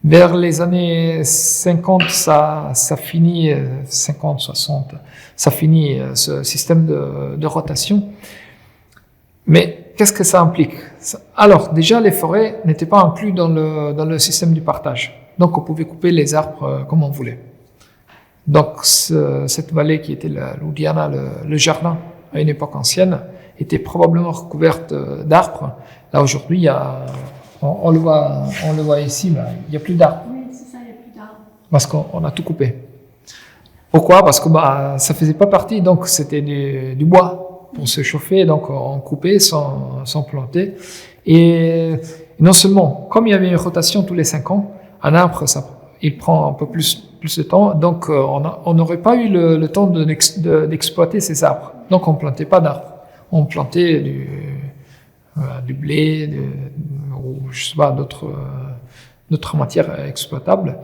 Vers les années 50, ça finit, 50, 60, ça finit ce système de rotation. Mais qu'est-ce que ça implique? Alors, déjà, les forêts n'étaient pas inclus dans le système du partage. Donc, on pouvait couper les arbres comme on voulait. Donc, cette vallée qui était l'Oudiana, le jardin, à une époque ancienne, était probablement recouverte d'arbres. Là, aujourd'hui, on le voit ici, mais il n'y a plus d'arbres. Oui, c'est ça, il n'y a plus d'arbres. Parce qu'on a tout coupé. Pourquoi? Parce que ça faisait pas partie, donc c'était du bois pour se chauffer, donc on coupait sans planter. Et non seulement, comme il y avait une rotation tous les 5 ans, un arbre, il prend un peu plus de temps, donc on n'aurait pas eu le temps d'exploiter ces arbres. Donc on plantait pas d'arbres. On plantait du blé, ou je sais pas, d'autres matières exploitables.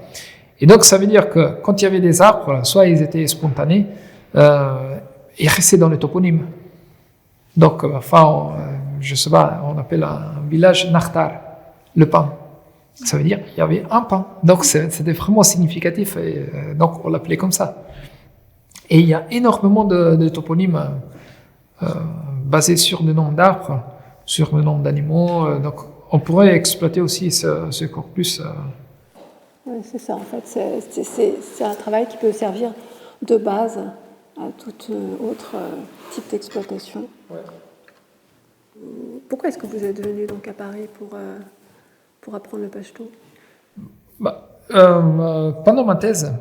Et donc ça veut dire que quand il y avait des arbres, soit ils étaient spontanés, ils restaient dans les toponymes. Donc, je sais pas, on appelle un village Nakhtar, le pain. Ça veut dire qu'il y avait un pain. Donc c'était vraiment significatif, et donc on l'appelait comme ça. Et il y a énormément de toponymes basés sur le nom d'arbres, sur le nom d'animaux. Donc on pourrait exploiter aussi ce corpus. Oui, c'est ça, en fait. C'est un travail qui peut servir de base à tout autre type d'exploitation. Ouais. Pourquoi est-ce que vous êtes venu donc à Paris pour apprendre le pashto? Pendant ma thèse,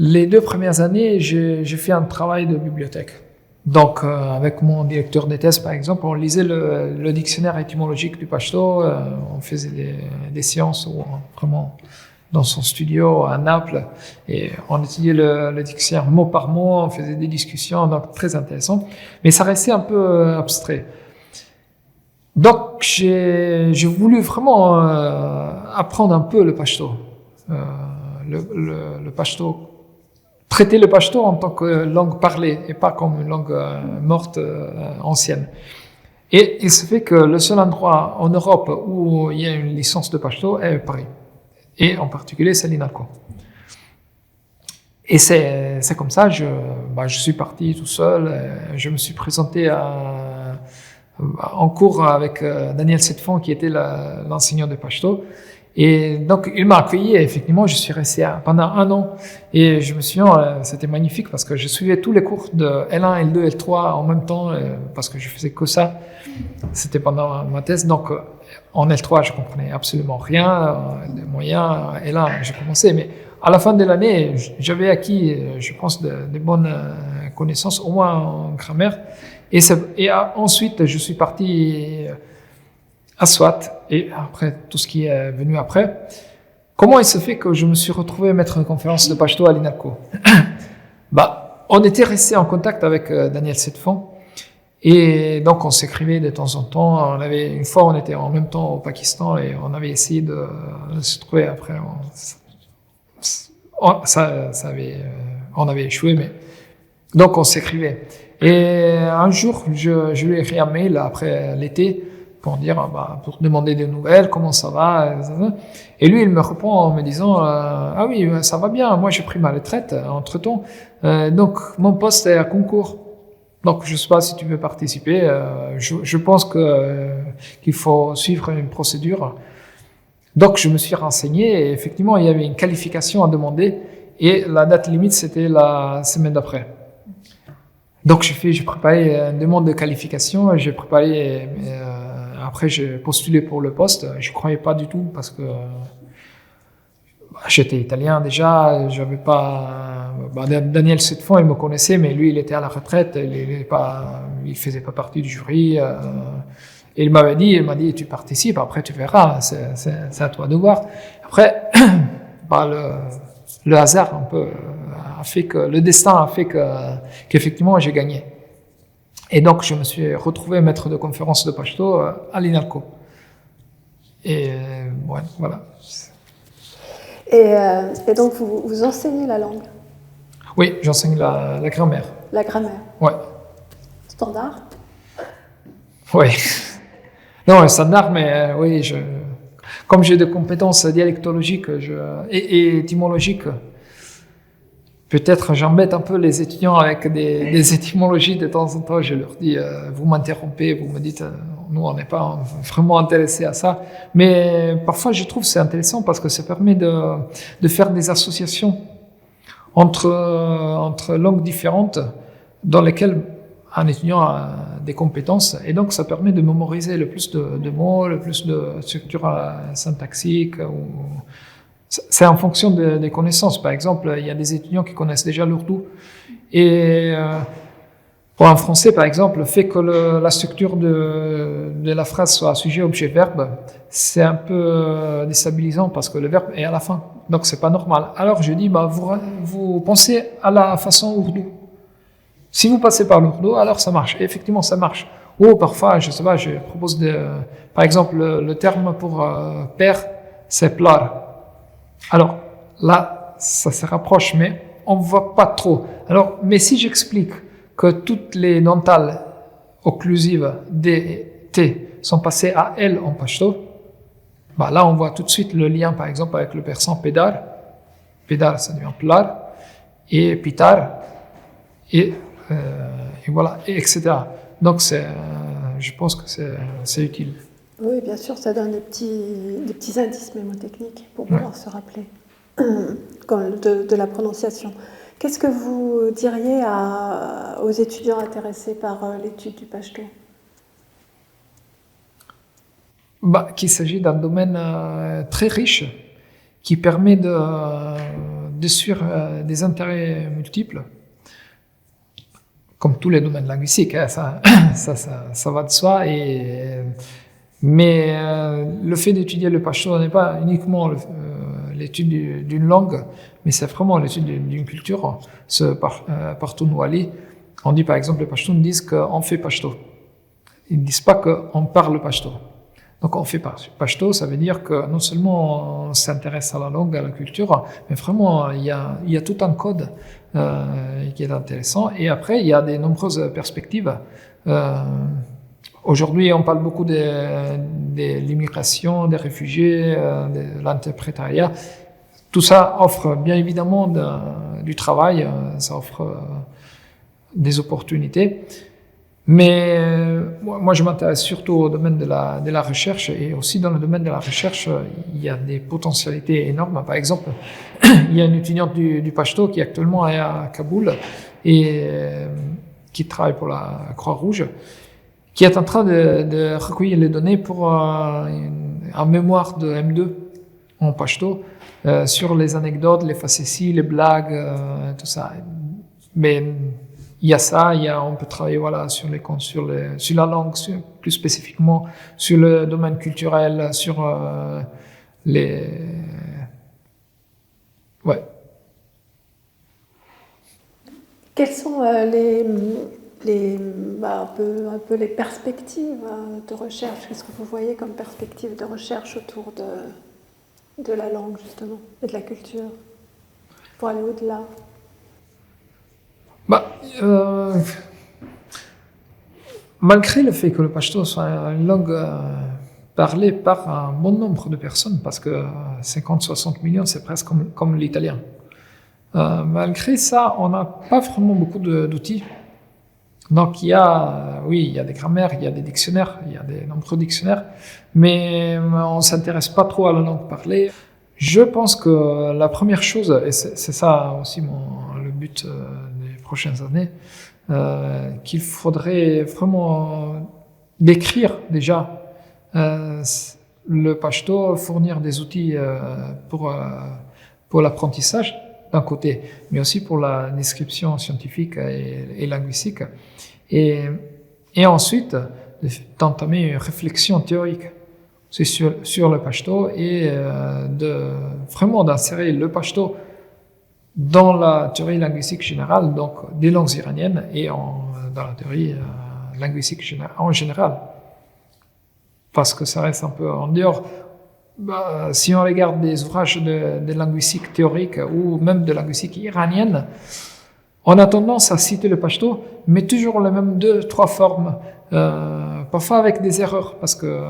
Les 2 premières années, j'ai fait un travail de bibliothèque. Donc, avec mon directeur de thèse, par exemple, on lisait le dictionnaire étymologique du pachto, on faisait des séances vraiment dans son studio à Naples, et on étudiait le dictionnaire mot par mot, on faisait des discussions, donc très intéressant. Mais ça restait un peu abstrait. Donc, j'ai voulu vraiment apprendre un peu le pachto. Le pachto, traiter le pachto en tant que langue parlée et pas comme une langue morte ancienne. Et il se fait que le seul endroit en Europe où il y a une licence de pachto est Paris. Et en particulier, c'est l'INALCO. Et c'est comme ça, je suis parti tout seul, je me suis présenté en cours avec Daniel Setfon, qui était l'enseignant de pachto. Et donc, il m'a accueilli et effectivement, je suis resté pendant 1 an. Et je me souviens, c'était magnifique parce que je suivais tous les cours de L1, L2, L3 en même temps parce que je faisais que ça. C'était pendant ma thèse. Donc, en L3, je comprenais absolument rien. Les moyens, L1, je commençais. Mais à la fin de l'année, j'avais acquis, je pense, des bonnes connaissances, au moins en grammaire. Et ensuite, je suis parti à Swat, et après tout ce qui est venu après. Comment il se fait que je me suis retrouvé maître de conférence de pachto à l'INALCO? On était resté en contact avec Daniel Setfon, et donc on s'écrivait de temps en temps. Une fois, on était en même temps au Pakistan, et on avait essayé de se trouver après. On avait échoué, mais donc on s'écrivait. Et un jour, je lui ai écrit un mail après l'été, pour dire, pour demander des nouvelles, comment ça va. Et lui, il me répond en me disant, ah oui, ça va bien, moi j'ai pris ma retraite entre-temps, donc mon poste est à concours. Donc je sais pas si tu veux participer, je pense qu'il faut suivre une procédure. Donc je me suis renseigné, et effectivement, il y avait une qualification à demander, et la date limite, c'était la semaine d'après. Donc j'ai préparé une demande de qualification, j'ai préparé après, j'ai postulé pour le poste. Je croyais pas du tout parce que j'étais italien déjà. J'avais pas. Daniel Setfon, il me connaissait, mais lui, il était à la retraite. Il faisait pas partie du jury. Et il m'a dit, tu participes. Après, tu verras. C'est à toi de voir. Après, le hasard un peu a fait que le destin a fait qu'effectivement j'ai gagné. Et donc, je me suis retrouvé maître de conférence de pachto à l'INALCO. Et ouais, voilà. Et donc, vous enseignez la langue? Oui, j'enseigne la grammaire. La grammaire? Ouais. Standard? Oui. Non, standard, mais oui, comme j'ai des compétences dialectologiques et étymologiques, peut-être j'embête un peu les étudiants avec des étymologies de temps en temps. Je leur dis, vous m'interrompez, vous me dites, nous on n'est pas vraiment intéressés à ça. Mais parfois je trouve que c'est intéressant parce que ça permet de faire des associations entre langues différentes dans lesquelles un étudiant a des compétences. Et donc ça permet de mémoriser le plus de mots, le plus de structures syntaxiques. C'est en fonction des connaissances. Par exemple, il y a des étudiants qui connaissent déjà l'ourdou. Et pour un français, par exemple, le fait que la structure de la phrase soit sujet, objet, verbe, c'est un peu déstabilisant parce que le verbe est à la fin. Donc, c'est pas normal. Alors, je dis, vous pensez à la façon ourdou. Si vous passez par l'ourdou, alors ça marche. Et effectivement, ça marche. Ou parfois, je sais pas, je propose par exemple, le terme pour père, c'est plar. Alors, là, ça se rapproche, mais on ne voit pas trop. Alors, mais si j'explique que toutes les dentales occlusives D et T sont passées à L en pachto, là, on voit tout de suite le lien, par exemple, avec le persan pédar. Pédar, ça devient plar. Et pitar. Et voilà, et etc. Donc, je pense que c'est utile. Oui, bien sûr, ça donne des petits indices mémotechniques pour pouvoir se rappeler de la prononciation. Qu'est-ce que vous diriez aux étudiants intéressés par l'étude du pachto? Qu'il s'agit d'un domaine très riche qui permet de de suivre des intérêts multiples, comme tous les domaines linguistiques, hein, ça va de soi. Mais le fait d'étudier le pachto n'est pas uniquement l'étude d'une langue, mais c'est vraiment l'étude d'une culture. Ce Partounwali, on dit par exemple, les Pashtuns disent qu'on fait pachto. Ils ne disent pas qu'on parle pachto. Donc on fait pachto, ça veut dire que non seulement on s'intéresse à la langue, à la culture, mais vraiment il y a tout un code qui est intéressant. Et après, il y a de nombreuses perspectives. Aujourd'hui, on parle beaucoup de l'immigration, des réfugiés, de l'interprétariat. Tout ça offre bien évidemment du travail, ça offre des opportunités. Mais moi, je m'intéresse surtout au domaine de la recherche, et aussi dans le domaine de la recherche, il y a des potentialités énormes. Par exemple, il y a une étudiante du Pashto qui actuellement est à Kaboul et qui travaille pour la Croix-Rouge, qui est en train de recueillir les données pour un mémoire de M2 en Pashto sur les anecdotes, les facéties, les blagues, tout ça. Mais il y a ça, on peut travailler sur les comptes, sur la langue, plus spécifiquement sur le domaine culturel, sur ouais. Quelles sont un peu les perspectives de recherche? Qu'est-ce que vous voyez comme perspective de recherche autour de la langue, justement, et de la culture, pour aller au-delà? Malgré le fait que le pashto soit une langue parlée par un bon nombre de personnes, parce que 50-60 millions, c'est presque comme l'italien. Malgré ça, on n'a pas vraiment beaucoup d'outils. Donc il y a des grammaires, il y a des dictionnaires, il y a de nombreux dictionnaires, mais on ne s'intéresse pas trop à la langue parlée. Je pense que la première chose, et c'est ça aussi le but des prochaines années, qu'il faudrait vraiment décrire déjà le pashto, fournir des outils pour l'apprentissage d'un côté, mais aussi pour la description scientifique et linguistique, et ensuite d'entamer une réflexion théorique sur le pashto et vraiment d'insérer le pashto dans la théorie linguistique générale, donc des langues iraniennes, et dans la théorie linguistique en général. Parce que ça reste un peu en dehors. Si on regarde des ouvrages de linguistique théorique ou même de linguistique iranienne, on a tendance à citer le pashto, mais toujours les mêmes 2-3 formes, parfois avec des erreurs, parce que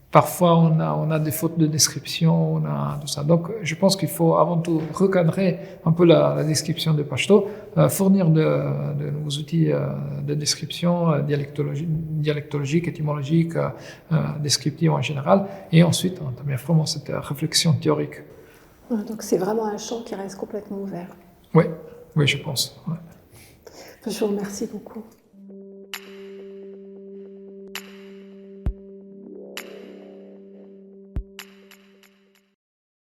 parfois on a des fautes de description, on a tout ça. Donc je pense qu'il faut avant tout recadrer un peu la description de pashto, fournir de nouveaux outils de description dialectologique, étymologique, descriptive en général, et ensuite entamer vraiment cette réflexion théorique. Donc c'est vraiment un champ qui reste complètement ouvert. Oui, je pense. Ouais. Je vous remercie beaucoup.